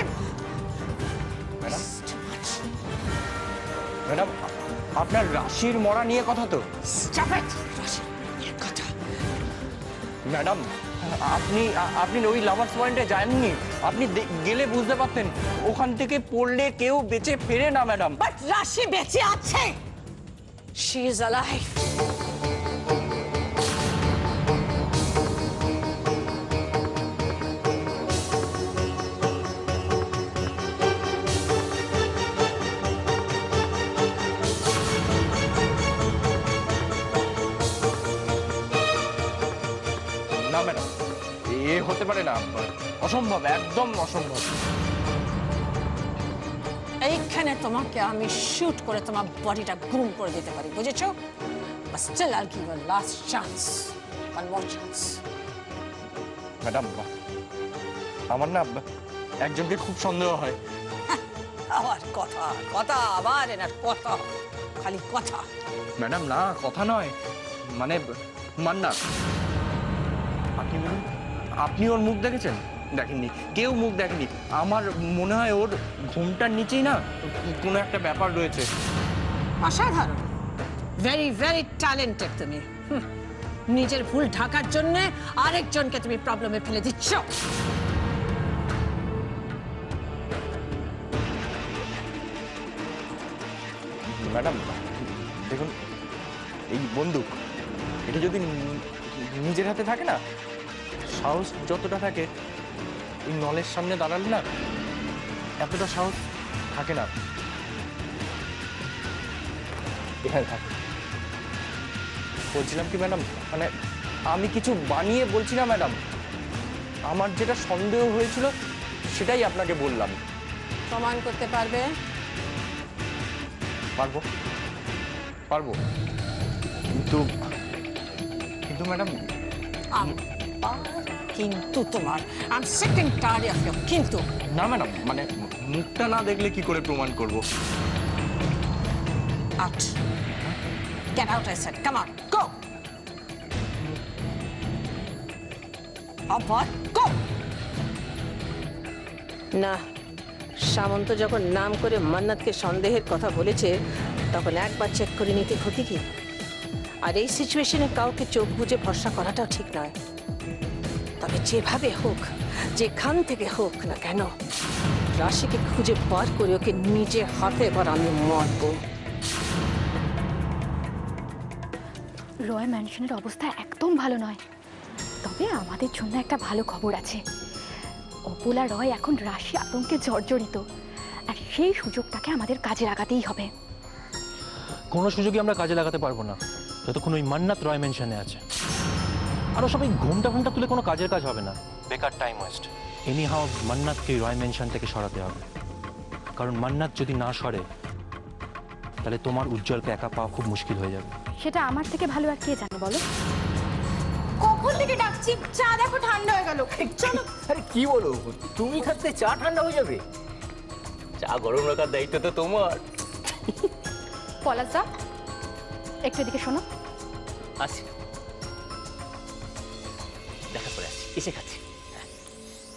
ম্যাডাম আপনার রাশির মরা নিয়ে কথা তো? ম্যাডাম আপনি ওই লাভার্স পয়েন্টে যাননি, আপনি গেলে বুঝতে পারতেন ওখান থেকে পড়লে কেউ বেঁচে ফেরে না ম্যাডাম। বাট রাশি বেঁচে আছে, শি ইজ অ্যালাইভ। না ম্যাডাম, এ হতে পারে না, অসম্ভব, একদম অসম্ভব। এইখানে তোমাকে আমি শুট করে তোমার বডিটা গুম করে দিতে পারি, বুঝেছো? But still I'll give you a last chance. One more chance. Madam, আমার না একজনকে খুব সন্দেহ হয়। আবার কথা কথা, আবার এনার কথা, খালি কথা। ম্যাডাম না, কথা নয়, মানে মান্নাত। আপনি বলুন, আপনি ওর মুখ দেখেছেন? দেখেননি, কেউ মুখ দেখেনি। আমার মনে হয় ওর ঘুমটার নিচেই না কোনো একটা ব্যাপার রয়েছে। অসাধারণ, ভেরি ভেরি ট্যালেন্টেড তুমি। নিজের ভুল ঢাকার জন্য আরেকজনকে তুমি প্রবলেমে ফেলে দিচ্ছ। ম্যাডাম দেখুন, এই বন্দুক এটা যদি নিজের হাতে থাকে না, সাহস যতটা থাকে এই নলের সামনে দাঁড়ালে না এতটা সাহস থাকে না। এখানে থাকে। বলছিলাম কি ম্যাডাম, মানে আমি কিছু বানিয়ে বলছি না ম্যাডাম, আমার যেটা সন্দেহ হয়েছিল সেটাই আপনাকে বললাম। প্রমাণ করতে পারবে? পারবো পারবো, কিন্তু কিন্তু ম্যাডাম কিন্তু তোমার I am sick and tired of you কিন্তু। না ম্যাডাম, মানে মুখটা না দেখলে কি করে প্রমাণ করব? Out, get out I said, come on, go. আবার গো। না, সামন্ত যখন নাম করে মান্নাতকে সন্দেহের কথা বলেছে তখন একবার চেক করে নিতে ক্ষতি কি? আর এই সিচুয়েশনে কাউকে চোখ বুজে ভরসা করাটাও ঠিক নয়। তবে যেভাবে হোক, যেখান থেকে হোক না কেন, রাশিকে খুঁজে বার করে ওকে নিজে হাতে এবার আমি মারবো। রয় ম্যানশনের অবস্থা একদম ভালো নয়, তবে আমাদের জন্য একটা ভালো খবর আছে। অপুল আর রয় এখন রাশি আতঙ্কে জর্জরিত, আর সেই সুযোগটাকে আমাদের কাজে লাগাতেই হবে। কোনো সুযোগই আমরা কাজে লাগাতে পারবো না যতক্ষণ ওই মান্নাত রয় মেনশনে আছে। আরও সবাই ঘুমটা তুলে কোনো কাজের কাজ হবে না, বেকার টাইম ওয়েস্ট। এনি হাও মান্নাতকে রয় মেনশন থেকে সরাতে হবে, কারণ মান্নাত যদি না সরে তাহলে তোমার উজ্জ্বলকে একা পাওয়া খুব মুশকিল হয়ে যাবে। সেটা আমার থেকে ভালো আর কে জানে বলো? কখন থেকে ডাকছি, চা দেখো ঠান্ডা হয়ে গেল। চলো। আরে কি বলো, তুমি থাকতে চা ঠান্ডা হয়ে যাবে? চা গরম রাখার দায়িত্ব তো তোমার। পলাশদা, একটু এদিকে শোনো। আসি, দেখা করে আসছি, এসে খাচ্ছি।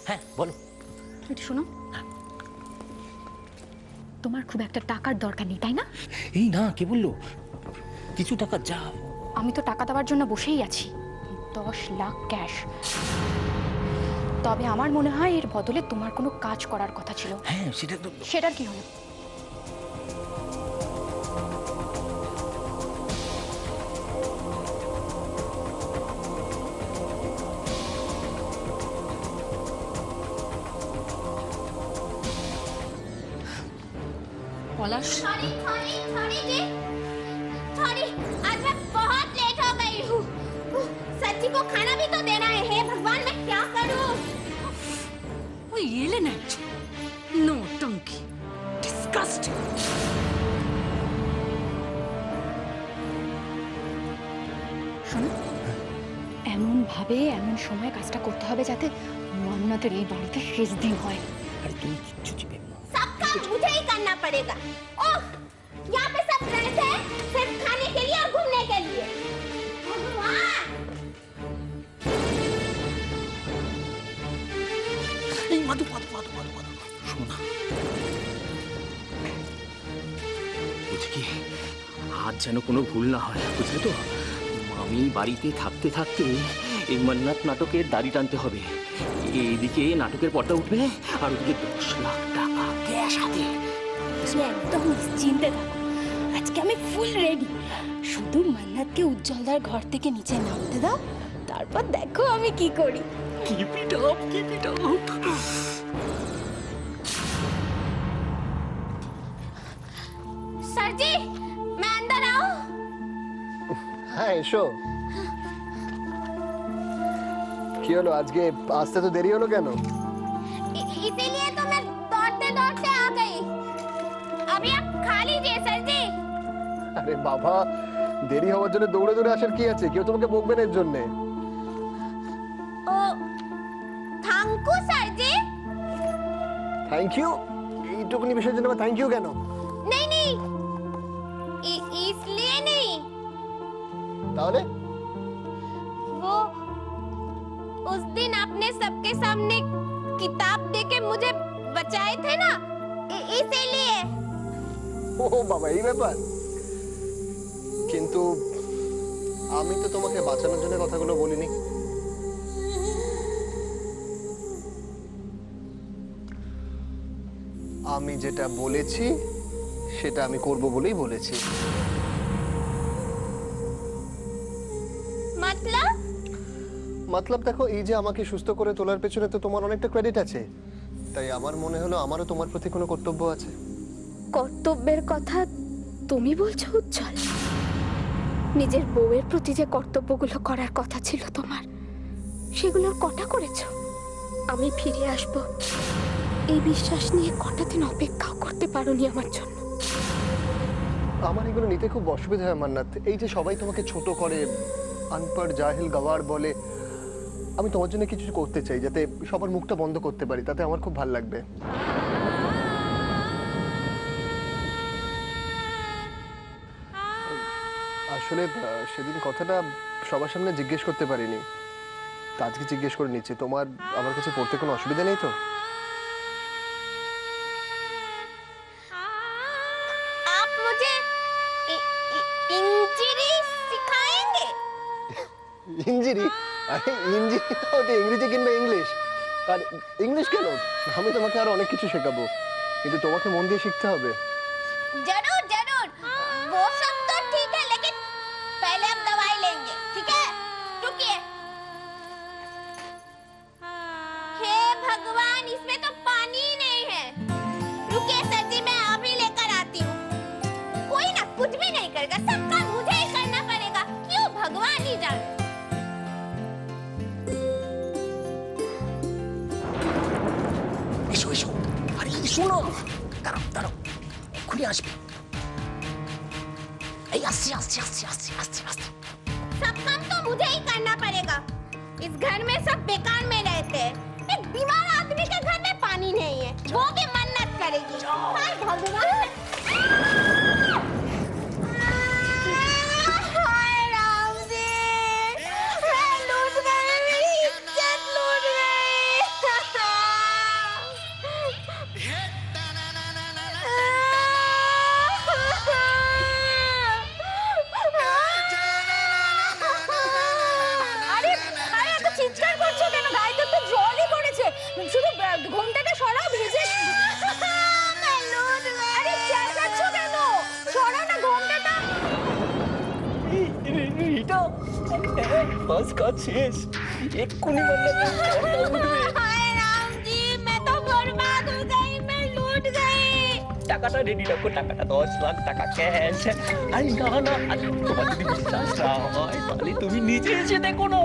হ্যাঁ বলো। একটু শোনো, তোমার খুব একটা টাকার দরকার নেই তাই না? এই না, কে বললো? কিছু টাকা যা। আমি তো টাকা দেওয়ার জন্য বসেই আছি, 10 লাখ ক্যাশ। তবে আমার মনে হয় এর বদলে তোমার কোনো কাজ করার কথা ছিল। হ্যাঁ সেটা তো। সেটার কি হলো? पलाश सॉरी जी, सॉरी, आज मैं बहुत लेट हो गई हूँ। सच्ची को खाना भी तो देना है। हे भगवान, मैं क्या करूँ? वो ये लेना नो टंकी, डिस्गस्टिंग। শোনো, এমন ভাবে এমন সময় কাজটা করতে হবে যাতে মান্নাতের এই বাড়িতে শেষ দিন হয়। আরে তুমি কিচ্ছু চিপে না, सब काम मुझे ही करना पड़ेगा। ओह, यहाँ पे सब रहते हैं सिर्फ खाने के लिए और घूमने के लिए। भगवान! এই মাদু মাদু মাদু মাদু মাদু শোনো না, বলছি কি, আজ যেন কোনো ভুল না হয়, বুঝলে তো? আমি বাড়িতে থাকতে থাকতে এই মান্নাত নাটকের দাড়ি টানতে হবে। এইদিকে নাটকের পর্দা উঠবে আর ওদিকে 10 লাখ টাকা ক্যাশ হাতে। তুমি একদম নিশ্চিন্তে থাকো, আজকে আমি ফুল রেডি। শুধু মান্নাতকে উজ্জ্বলদার ঘর থেকে নিচে নামতে দাও, তারপর দেখো আমি কি করি। Keep it up, keep it up. Sir ji, मैं अंदर आऊँ? হ্যাঁ এসো। কি হলো, আজকে আসতে তো দেরি হলো কেন? इसीलिए तो मैं दौड़ते दौड़ते आ गई। लीजिए सर जी। আরে বাবা, দেরি হওয়ার জন্য দৌড়ে দৌড়ে আসার কি আছে? কেউ তোমাকে বকবে না এর জন্য। Oh thank you sir ji. Thank you? এইটুকুনি বিষয়ের জন্য থ্যাংক ইউ কেন? नहीं नहीं इसलिए नहीं, তাহলে वो उस दिन आपने सबके सामने किताब देके मुझे बचाए थे ना, इसीलिए। ও বাবা, এই ব্যাপার। কিন্তু আমি তো তোমাকে বাঁচানোর জন্য কথাগুলো বলিনি। আমি যেটা বলেছি সেটা আমি করব বলেই বলেছি। मतलब মতলব দেখো, এই যে আমাকে সুস্থ করে তোলার পেছনে তো তোমার অনেকটা ক্রেডিট আছে, তাই আমার মনে হলো আমারও তোমার প্রতি কোনো কর্তব্য আছে। কর্তব্যের কথা তুমি বলছো উজ্জ্বল? নিজের বউয়ের প্রতি যে কর্তব্যগুলো করার কথা ছিল তোমার, সেগুলোর কটা করেছো? আমি ফিরে আসব এই বিশ্বাস নিয়ে কটা দিন অপেক্ষাও করতে পারোনি আমার জন্য। আমার এগুলো নিতে খুব অসুবিধা হয় মান্নাত। এই যে সবাই তোমাকে ছোট করে, আনপড়, জাহিল, গওয়ার বলে, আমি তোমার জন্য কিছু করতে চাই যাতে সবার মুখটা বন্ধ করতে পারি, তাতে আমার খুব ভালো লাগবে। আসলে সেদিন কথাটা সবার সামনে জিজ্ঞেস করতে পারিনি, তা আজকে জিজ্ঞেস করে নিচ্ছি। তোমার আমার কাছে পড়তে কোনো অসুবিধা নেই তো? आप मुझे इंजरी सिखाएंगे? ইঞ্জিরি? আরে ইঞ্জিরি তো ওটা ইংরেজি কিংবা ইংলিশ। আর ইংলিশ কেন, আমি তোমাকে আরো অনেক কিছু শেখাবো, কিন্তু তোমাকে মন দিয়ে শিখতে হবে। जरूर जरूर, वो सब तो ठीक है, लेकिन पहले हम दवाई लेंगे, ठीक है? रुकिए। हे भगवान, इसमें तो पानी ही नहीं है। रुकिए सर जी, मैं अभी लेकर आती हूँ। कोई ना कुछ भी नहीं करेगा, सब काम मुझे ही करना पड़ेगा। क्यों, भगवान ही जाने। এসো এসো, আরে এসো না, দাঁড়াও দাঁড়াও, এক্ষুনি আসবে। এই আসছি আসছি আসছি আসছি আসছি আসছি। सब काम तो मुझे ही करना पड़ेगा। इस घर में सब बेकार में रहते हैं। एक बीमार आदमी के घर में पानी नहीं है, वो भी मन्नत करेगी। हाय भगवान, हाय राम जी, मैं लूट गई, मेरी इज्जत लूट আরে আরে এত চিৎকার করছো কেন? গায়ে তো একটু জলই পড়েছে, শুধু ঘোমটাটা সরাও, ভিজে। আরে চেঁচাচ্ছো কেন? সরাও না ঘোমটাটা। এটা বাস কাজ শেষ, এক্ষুনি বললে हाय राम जी, मैं तो बर्बाद हो गई, मैं लूट गई। টাকাটা রেডি রাখো, টাকাটা 10 লাখ টাকা ক্যাশ। আরে না না, আরে তোমার যদি বিশ্বাস না হয় তাহলে তুমি নিজে এসে দেখো না।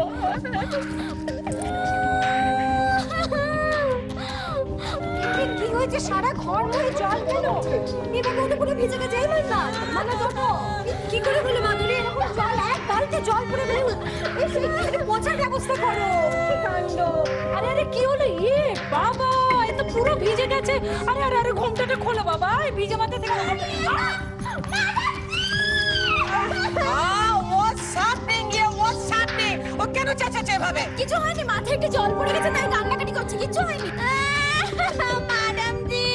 কি হয়েছে? সারা ঘর ভরে জল কেন? এভাবে ওটা পুরো ভিজে গেছে। এই না মানে দেখো কি করে হলো মাধুরী, এরকম জল এক বালতি জল পড়ে গেল। এই সেখানে পোছার ব্যবস্থা করো। কি কাণ্ড! আরে আরে কি হলো? ইয়ে বাবা, এ তো পুরো ভিজে গেছে। আরে আরে আরে ঘোমটাটা খোলো বাবা, এই ভিজে মাথা থেকে। ও কেন চেঁচাচ্ছে এভাবে? কিছু হয়নি, মাথায় একটু জল পড়ে গেছে তাই কান্নাকাটি করছে, কিছু হয়নি। मैडम जी,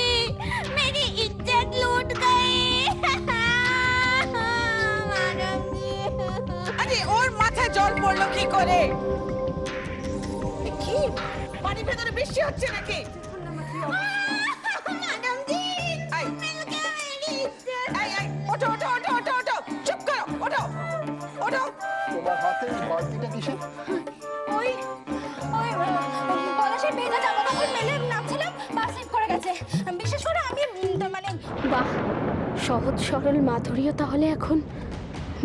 मेरी इज्जत लूट गई। मैडम जी, আরে ওর মাথায় জল পড়লো কি করে? কি পানি ভেতরে বৃষ্টি হচ্ছে নাকি? मैडम जी, এই मिल गया मेरी इज्जत। এই এই, ওঠো ওঠো ওঠো ওঠো ওঠো, চুপ করো, ওঠো ওঠো। তোমার হাতে বালতিটা কিসের? ওই ওই পলাশের ভেজা জামা কাপড় মেলে নামছিলাম, বাস স্লিপ করে গেছে। বিশেষ করে আমি মানে বাহ, সহজ সরল মাধুরীও তাহলে এখন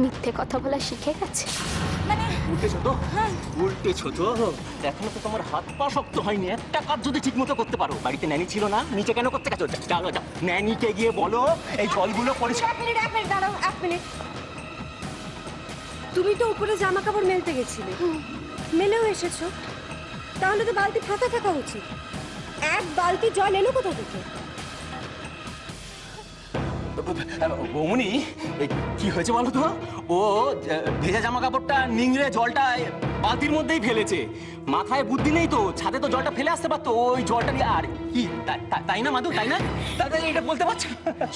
মিথ্যে কথা বলা শিখে গেছে। মানে উল্টেছো তো? উল্টেছো তো? এখনো তো তোমার হাত পা শক্ত হয়নি। একটা কাজ যদি ঠিক মতো করতে পারো। বাড়িতে ন্যানি ছিল না, নিচে কেন করতে গেছো? চলো যাও, ন্যানিকে গিয়ে বলো এই জলগুলো পরিষ্কার। এক মিনিট দাঁড়াও, এক মিনিট। তুমি তো উপরে জামা কাপড় মেলতে গেছিলে, মেলেও এসেছো, তাহলে তো বালতি ফাঁকা থাকা উচিত। এক বালতি জল এলো কোথা থেকে? বৌমনি, কি হয়েছে বলো তো? ও ভেজা জামা কাপড়টা নিংড়ে জলটা বালতির মধ্যেই ফেলেছে। মাথায় বুদ্ধি নেই তো, ছাদে তো জলটা ফেলে আসতে পারতো। ওই জলটা নিয়ে আর কি, তাই না মাধু, তাই না? এটা বলতে পারছো?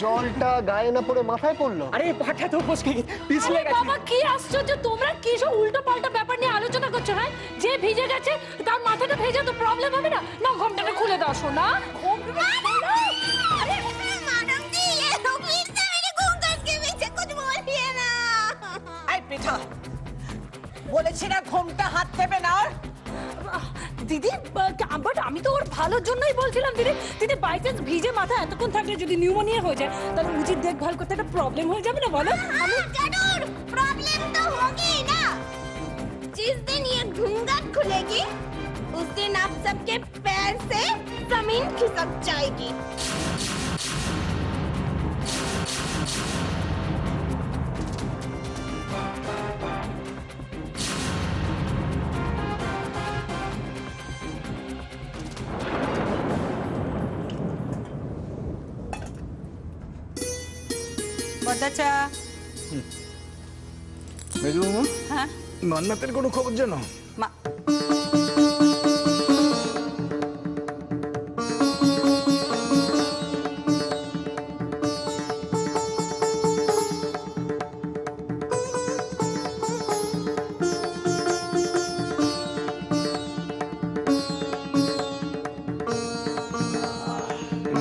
জলটা গায়ে না পড়ে মাথায় পড়লো। আরে পাটা তো ফসকে পিছলে গেছে। বাবা কি আশ্চর্য, তোমরা কি সব উল্টো পাল্টা ব্যাপার নিয়ে আলোচনা করছো? হ্যাঁ, যে ভিজে গেছে তার মাথাটা ভেজে তো প্রবলেম হবে না? না, ঘোমটাটা খুলে দাও সোনা। বলেছি না ঘোমটা হাত দেবে না। দিদি, বাট আমি তো ওর ভালোর জন্যই বলছিলাম দিদি। দিদি, বাই চান্স ভিজে মাথা এতক্ষণ থাকলে যদি নিউমোনিয়া হয়ে যায়, তাহলে উচিত দেখভাল করতে একটা প্রবলেম হয়ে যাবে না বলো? प्रॉब्लम तो होगी ना। जिस दिन ये घूंघट खुलेगी उस दिन आप सबके पैर से जमीन खिसक जाएगी। বড়দাচা, মেজু মামা, হ্যাঁ মান্নাতের কোনো খবর জানো? মা,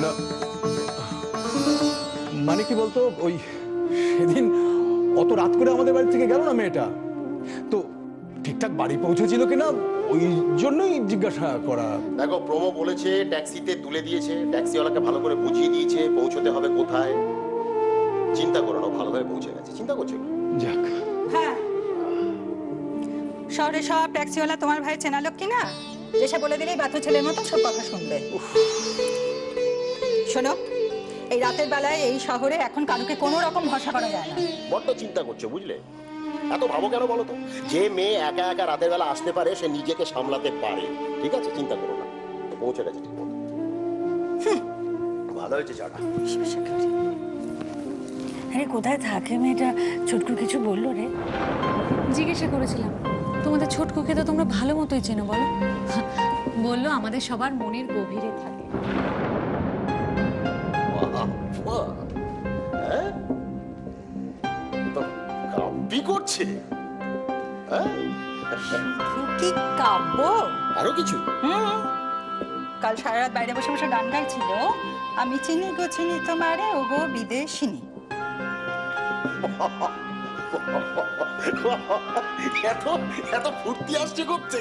না, মানে কি বলতো, ওই সেদিন অত রাত করে আমাদের বাড়ি থেকে গেল না মেয়েটা, তো ঠিকঠাক বাড়ি পৌঁছেছিল কিনা ওই জন্যই জিজ্ঞাসা করা। দেখো, প্রমো বলেছে ট্যাক্সিতে তুলে দিয়েছে, ট্যাক্সিওয়ালাকে ভালো করে বুঝিয়ে দিয়েছে পৌঁছতে হবে কোথায়। চিন্তা করো না, ভালোভাবে পৌঁছে গেছে। চিন্তা করছো না? যাক। হ্যাঁ, শহরে সব ট্যাক্সিওয়ালা তোমার ভাই চেনা লোক কিনা, এসে বলে দিলেই বাথু ছেলের মতো সব কথা শুনবে। শোনো, এই রাতের বেলায় এই শহরে এখন কারুকে কোনো রকম ভরসা করা যায় না। বড্ড চিন্তা করছো, বুঝলে? এত ভাবো কেন বলো তো? যে মেয়ে একা একা রাতের বেলা আসতে পারে, সে নিজেকে সামলাতে পারে। ঠিক আছে, চিন্তা করো না, পৌঁছে গেছে ঠিক মতো। ভালো হয়েছে চাটা। আরে কোথায় থাকে মেয়েটা? ছোটকু কিছু বললো রে? জিজ্ঞাসা করেছিলাম, তোমাদের ছোটকুকে তো তোমরা ভালো মতোই চেনো, বলো। বললো আমাদের সবার মনের গভীরে থাকে। হ্যাঁ, তো কাব্যি করছে। কি কাব্য? আরো কিছু? কাল সারা রাত বাইরে বসে বসে গান গাইছিল। আমি চিনি গো চিনি তোমারে, ও গো বিদেশিনী। এত এত ফুর্তি আসছে করছে।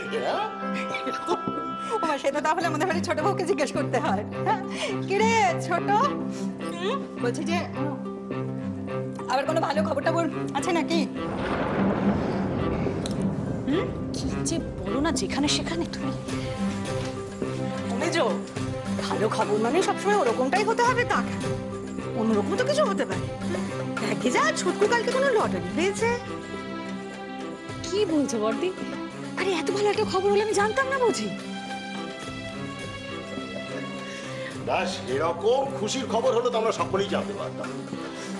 সেটা তাহলে আমাদের বাড়ি ছোট বউকে জিজ্ঞেস করতে হয়। কিরে ছোট, বলছি যে আবার কোনো ভালো খবর টবর আছে নাকি? কি যে বলো না, যেখানে সেখানে তুমি। মেজো, ভালো খবর মানে সবসময় ওরকমটাই হতে হবে তা কেন? অন্যরকম তো কিছু হতে পারে। দেখে যা, ছোটকু কালকে কোনো লটারি পেয়েছে। কি বলছো বর্দি? আরে এত ভালো একটা খবর হলে আমি জানতাম না বুঝি? দাস, এরকম খুশির খবর হলো তো আমরা সকলেই জানতে পারতাম।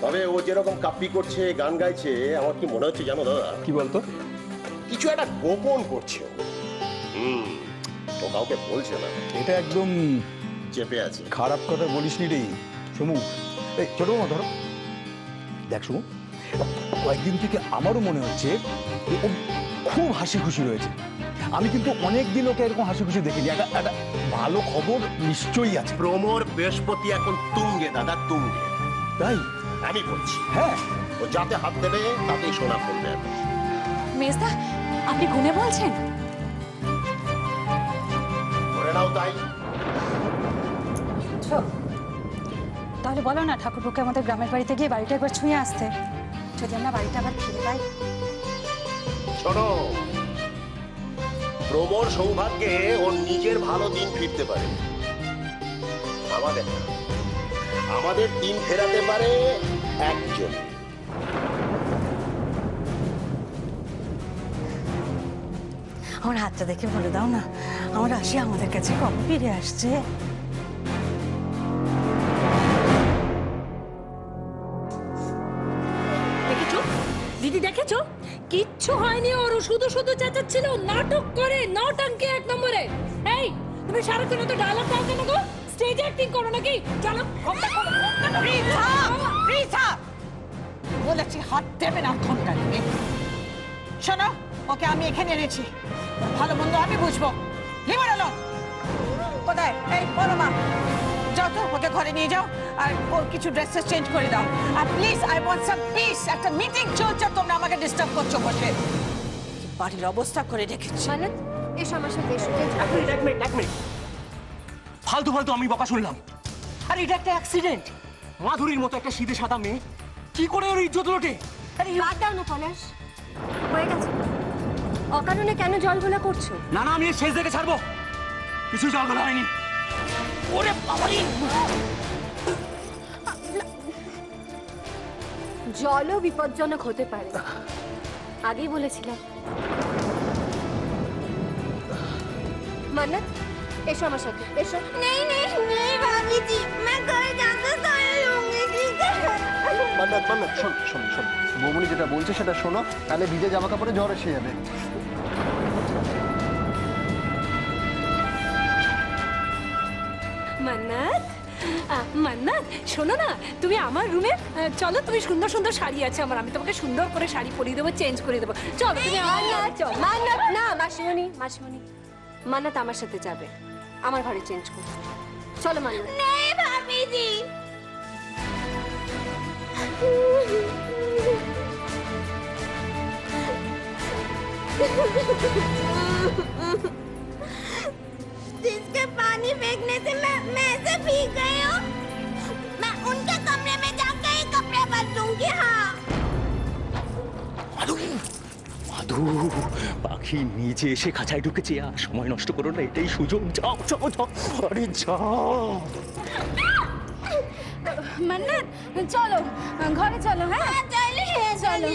তবে ও যেরকম কাপ্পি করছে, গান গাইছে, আমার কি মনে হচ্ছে জানো দাদা? কি বলতো? কিছু একটা গোপন করছে ও। ও কাউকে বলছে না। এটা একদম চেপে আছে। খারাপ কথা বলিসনি রে সমু। এই ছোট মামা ধরো, দেখ সমু, কয়েকদিন থেকে আমারও মনে হচ্ছে যে ও খুব হাসি খুশি রয়েছে। আমি কিন্তু অনেকদিন ওকে এরকম হাসি খুশি দেখিনি। একটা ভালো খবর নিশ্চয়ই আছে। প্রমোর বৃহস্পতি এখন তুঙ্গে দাদা, তুঙ্গে। তাই আমি বলছি। হ্যাঁ, ও যাতে হাত দেবে তাতেই সোনা পড়বে। মেজদা, আপনি ঘুমে বলছেন? ধরে নাও তাই। তাহলে বলো না ঠাকুরপোকে আমাদের গ্রামের বাড়িতে গিয়ে বাড়িটা একবার ছুঁয়ে আসতে, যদি আমরা বাড়িটা আবার ফিরে পাই। শোনো, প্রমোর সৌভাগ্যে ওর নিজের ভালো দিন ফিরতে পারে, আমাদের না। আমাদের দিন ফেরাতে পারে একজন। আমার হাতটা দেখে বলে দাও না, আমার আসি আমাদের কাছে কবে ফিরে আসছে। দেখেছো দিদি, দেখেছো কিচ্ছু হয়নি ওর, শুধু শুধু চেঁচাচ্ছিল, নাটক করে, নটাঙ্কি এক নম্বরে। এই তুমি সারাক্ষণ তো ডায়লগ দাও কেন গো? স্টেজ অ্যাক্টিং করো নাকি? চলো বলেছি হাত দেবে না ঘন্টা। শোনো, ওকে আমি এখানে এনেছি, ভালো মন্দ আমি বুঝবো। লিভার এলো কোথায়? এই বলো মা, যাও তো ওকে ঘরে নিয়ে যাও আর ওর কিছু ড্রেস চেঞ্জ করে দাও। আর please I want some peace. একটা মিটিং চলছে, তোমরা আমাকে ডিস্টার্ব করছো বসে। বাড়ির অবস্থা করে রেখেছি। মানে এসো আমার সাথে, এসো। এক মিনিট ফালতু ফালতু আমি বকা শুনলাম। আরে এটা একটা অ্যাক্সিডেন্ট। মাধুরীর মতো একটা সিধে সাদা মেয়ে কি করে ওর ইজ্জত লোটে? আরে বাদ দাও না পলাশ, হয়ে গেছে। অকারণে কেন জলঘোলা করছো? না আমি এর শেষ দেখে ছাড়বো। কিছু জলঘোলা হয়নি। ওরে বাবারি, জলও বিপজ্জনক হতে পারে, আগেই বলেছিলাম। মান্নাত এসো আমার সাথে, এসো। नहीं नहीं नहीं भाभी जी, मैं घर जाकर कर लूंगी, ठीक है? মান্নাত মান্নাত শোন শোন শোন, বৌমনি যেটা বলছে সেটা শোনো, তাহলে ভিজে জামা কাপড়ে জ্বর এসে যাবে। মান্নাত মান্নাত শোনো না, তুমি আমার রুমে চলো। তুমি সুন্দর সুন্দর শাড়ি আছে আমার, আমি তোমাকে সুন্দর করে শাড়ি পরিয়ে দেবো, চেঞ্জ করে দেবো। চলো তুমি আমার চলো। মান্নাত না, মাসিমণি মাসিমণি, মান্নাত আমার সাথে যাবে, আমার ঘরে চেঞ্জ করতে। চলো মান্নাত। नहीं भाभी जी, जिसके पानी फेंकने से मैं ऐसे भीग गई हूँ, मैं उनके कमरे में जाकर ही कपड़े बदलूंगी। हाँ মাধু, পাখি নিচে এসে খাঁচায় ঢুকেছে। আর সময় নষ্ট করো না, এটাই সুযোগ। যাও যাও যাও, আরে যাও। মান্নাত চলো ঘরে চলো। হ্যাঁ চলো।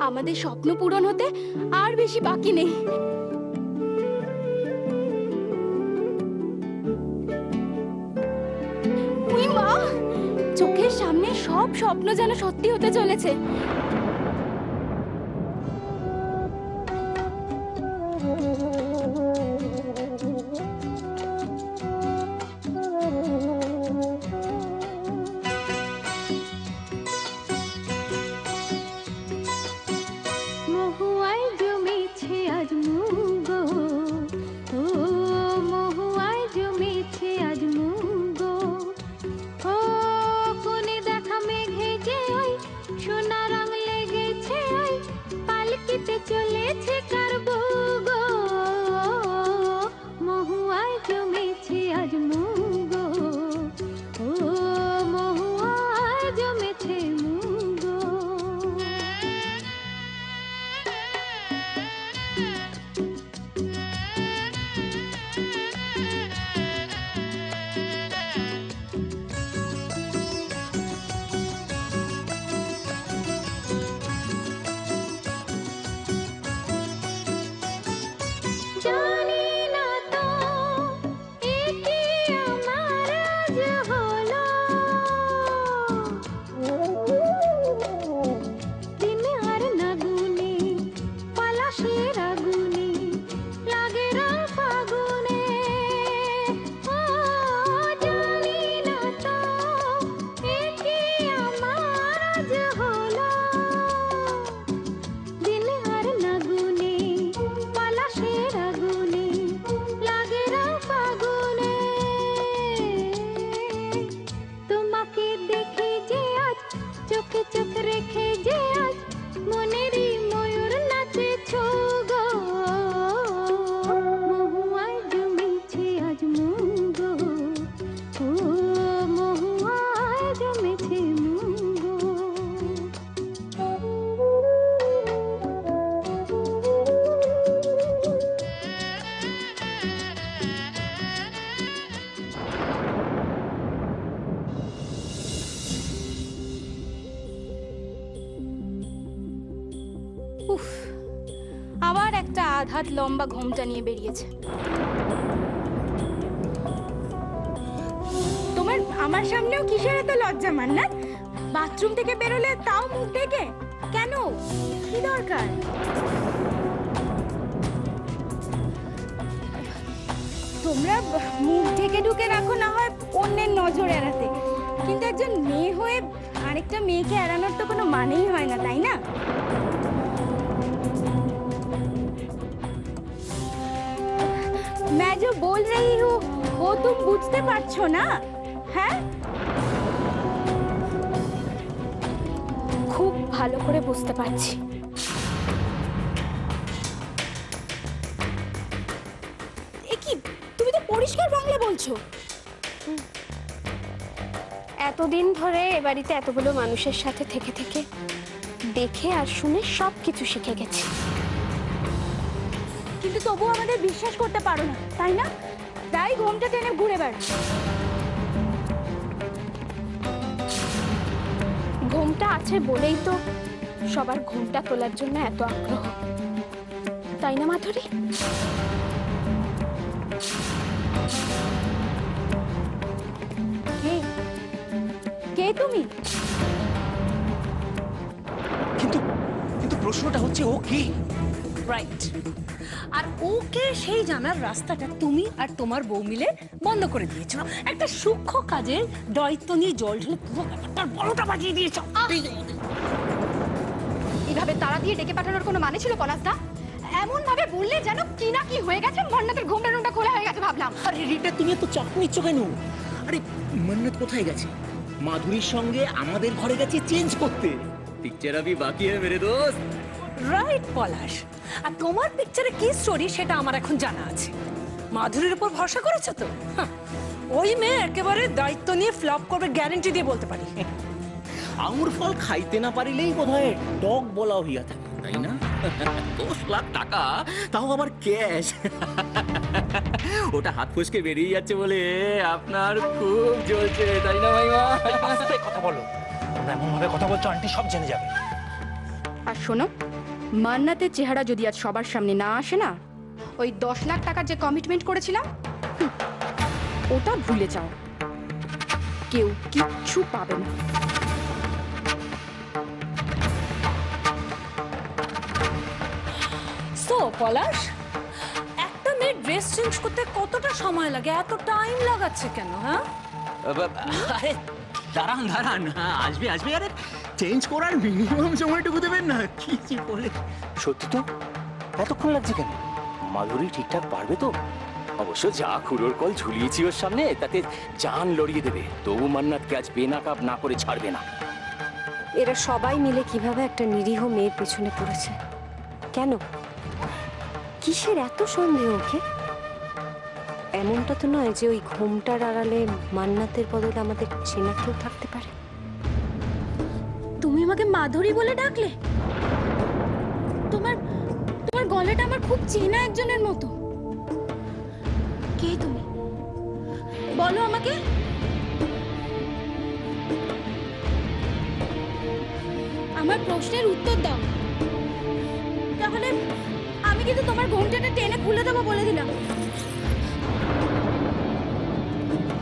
আমাদের স্বপ্ন পূরণ হতে আর বেশি বাকি নেই। ওই মা, চোখের সামনে সব স্বপ্ন যেন সত্যি হতে চলেছে। মহুয়ায় জমেছে আজ মুগো, ও মহুয়ায় জমেছে আজ মুগো, ও কোনে দেখা মেঘে যে ওই সোনা রং লেগেছে, ওই পালকিতে চলেছে কার গো, মহুয়ায় জমেছে আজ মুগো, ও মহুয়ায় জমেছে মুগো। উফ, আবার একটা আধ লম্বা ঘোমটা নিয়ে বেরিয়েছে। তোমার আমার সামনেও কিসের এত লজ্জা মান্নাত? বাথরুম থেকে বেরোলে তাও মুখ ঢেকে কেন? কি দরকার? তোমরা মুখ ঢেকে ঢুকে রাখো না হয় অন্যের নজর এড়াতে, কিন্তু একজন মেয়ে হয়ে আরেকটা মেয়েকে এড়ানোর তো কোনো মানেই হয় না, তাই না? मैं जो बोल रही हूँ वो तुम বুঝতে পারছো না? হ্যাঁ, খুব ভালো করে বুঝতে পারছি। কি তুমি তো পরিষ্কার বাংলা বলছো। এতদিন ধরে এ বাড়িতে এতগুলো মানুষের সাথে থেকে থেকে দেখে আর শুনে সব কিছু শিখে গেছি। কিন্তু তবু আমাদের বিশ্বাস করতে পারো না, তাই না? তাই ঘোমটা টেনে ঘুরে বেড়াও। ঘোমটা আছে বলেই তো সবার ঘোমটা তোলার জন্য এত আগ্রহ, তাই না মাধুরী? কে কে তুমি? কিন্তু কিন্তু প্রশ্নটা হচ্ছে ও কি? রাইট। আর ওকে সেই জানার রাস্তাটা তুমি আর তোমার বউ মিলে বন্ধ করে দিয়েছো। একটা সূক্ষ্ম কাজের দায়িত্ব নিয়ে জল ঢেলে পুরো ব্যাপারটার বড়টা বাজিয়ে দিয়েছো। এভাবে তারা দিয়ে ডেকে পাঠানোর কোনো মানে ছিল পলাশদা? এমন ভাবে বললে যেন কি না কি হয়ে গেছে, মান্নাতের ঘোমটা টোমটা খোলা হয়ে গেছে ভাবলাম। আরে রিটা, তুমি এত চাপ নিচ্ছ কেন? আরে মান্নাত কোথায় গেছে? মাধুরীর সঙ্গে আমাদের ঘরে গেছে চেঞ্জ করতে। পিকচার আভি বাকি হ্যায় মেরে দোস্ত। রাইট পলাশ। আর তোমার পিকচারে কি স্টোরি সেটা আমার এখন জানা আছে। মাধুরীর উপর ভরসা করেছো তো? ওই মেয়ে একেবারে দায়িত্ব নিয়ে ফ্লপ করবে গ্যারান্টি দিয়ে বলতে পারি। আঙুর ফল খাইতে না পারিলেই বোধহয় ডগ বলা হইয়া থাকে, তাই না? 10 লাখ টাকা, তাও আবার ক্যাশ। ওটা হাত ফসকে বেরিয়ে যাচ্ছে বলে আপনার খুব জ্বলছে, তাই না ভাইমা? কথা বলো, তোমরা এমন ভাবে কথা বলছো আন্টি সব জেনে যাবে। আর শোনো, মান্নাতের চেহারা যদি আজ সবার সামনে না আসে না, ওই 10 লাখ টাকার যে কমিটমেন্ট করেছিলাম ওটা ভুলে যাও, কেউ কিচ্ছু পাবে না। সো পলাশ, একটা মেয়ে ড্রেস চেঞ্জ করতে কতটা সময় লাগে? এত টাইম লাগাচ্ছে কেন? হ্যাঁ, আরে দাঁড়ান দাঁড়ান, আসবে আসবে। আরে চেঞ্জ করার মিনিমাম সময়টুকু দেবেন না? কি বলে? সত্যি তো এতক্ষণ লাগছে কেন? মাধুরী ঠিকঠাক পারবে তো? অবশ্য যা খুড়োর কল ঝুলিয়েছি ওর সামনে তাতে জান লড়িয়ে দেবে, তবু মান্নাতকে আজ বেনাকাব না করে ছাড়বে না। এরা সবাই মিলে কিভাবে একটা নিরীহ মেয়ের পেছনে পড়েছে? কেন? কিসের এত সন্দেহ ওকে? এমনটা তো নয় যে ওই ঘোমটার আড়ালে মান্নাতের বদলে আমাদের চেনা কেউ থাকতে পারে। তুমি আমাকে মাধুরী বলে ডাকলে? তোমার তোমার গলাটা আমার খুব চেনা একজনের মতো। কে তুমি? বলো আমাকে। আমার প্রশ্নের উত্তর দাও, তাহলে আমি কিন্তু তোমার ঘোমটাটা টেনে খুলে দেবো বলে দিলাম।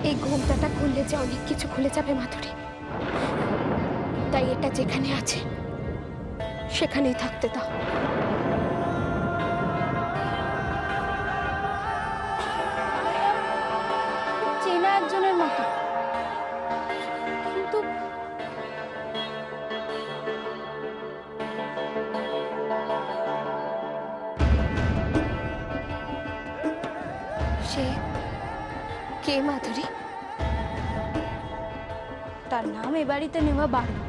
এই ঘোমটাটা খুললে যে অনেক কিছু খুলে যাবে মাধুরী, তাই এটা যেখানে আছে সেখানেই থাকতে দাও। চেনা একজনের মতো, কিন্তু সে কে মাধুরী? তার নাম এ বাড়িতে নেওয়া বারণ,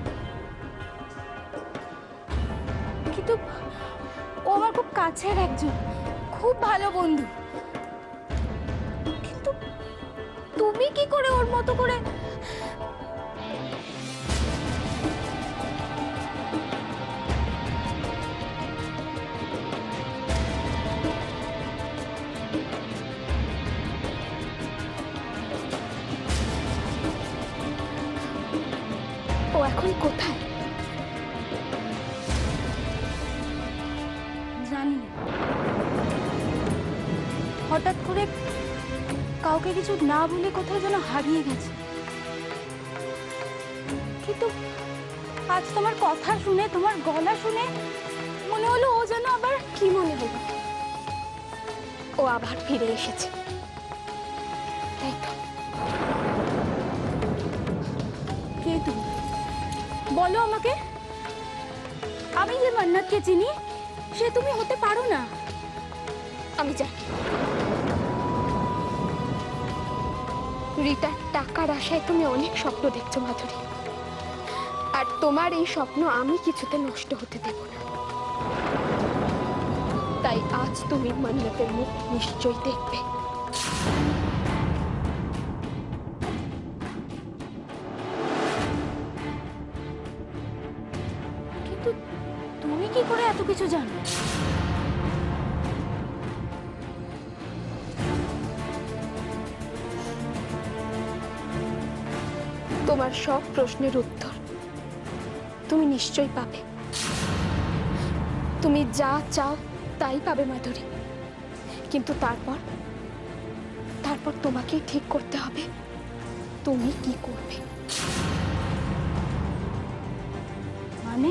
কিন্তু ও আমার খুব কাছের একজন, খুব ভালো বন্ধু। কিন্তু তুমি কি করে ওর মতো করে? ও এখন কোথায়? করে কাউকে কিছু না বলে কোথায় যেন হারিয়ে গেছে। কিন্তু আজ তোমার কথা শুনে, তোমার গলা শুনে মনে হলো ও যেন আবার... কি মনে হলো? ও আবার ফিরে এসেছে, তাই তো? কে তুমি? বলো আমাকে। আমি যে মান্নাতকে চিনি সে তুমি হতে পারো না। আমি জানি রিতার টাকার আশায় তুমি অনেক স্বপ্ন দেখছো মাধুরী, আর তোমার এই স্বপ্ন আমি কিছুতে নষ্ট হতে দেব না। তাই আজ তুমি মান্নাতের মুখ নিশ্চয়ই দেখবে। কিন্তু তুমি কি করে এত কিছু জানো? তোমার সব প্রশ্নের উত্তর তুমি নিশ্চয়ই পাবে। তুমি যা চাও তাই পাবে মাধুরী, কিন্তু তারপর তোমাকেই ঠিক করতে হবে তুমি কি করবে। মানে?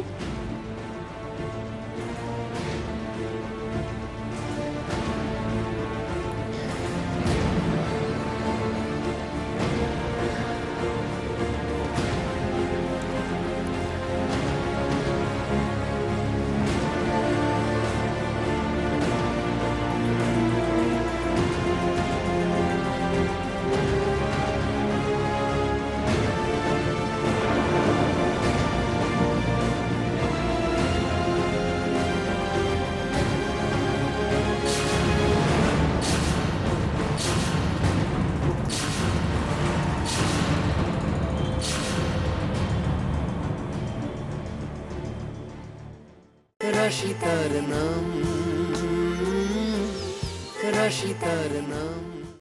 রাশি তার নাম, রাশি তার নাম।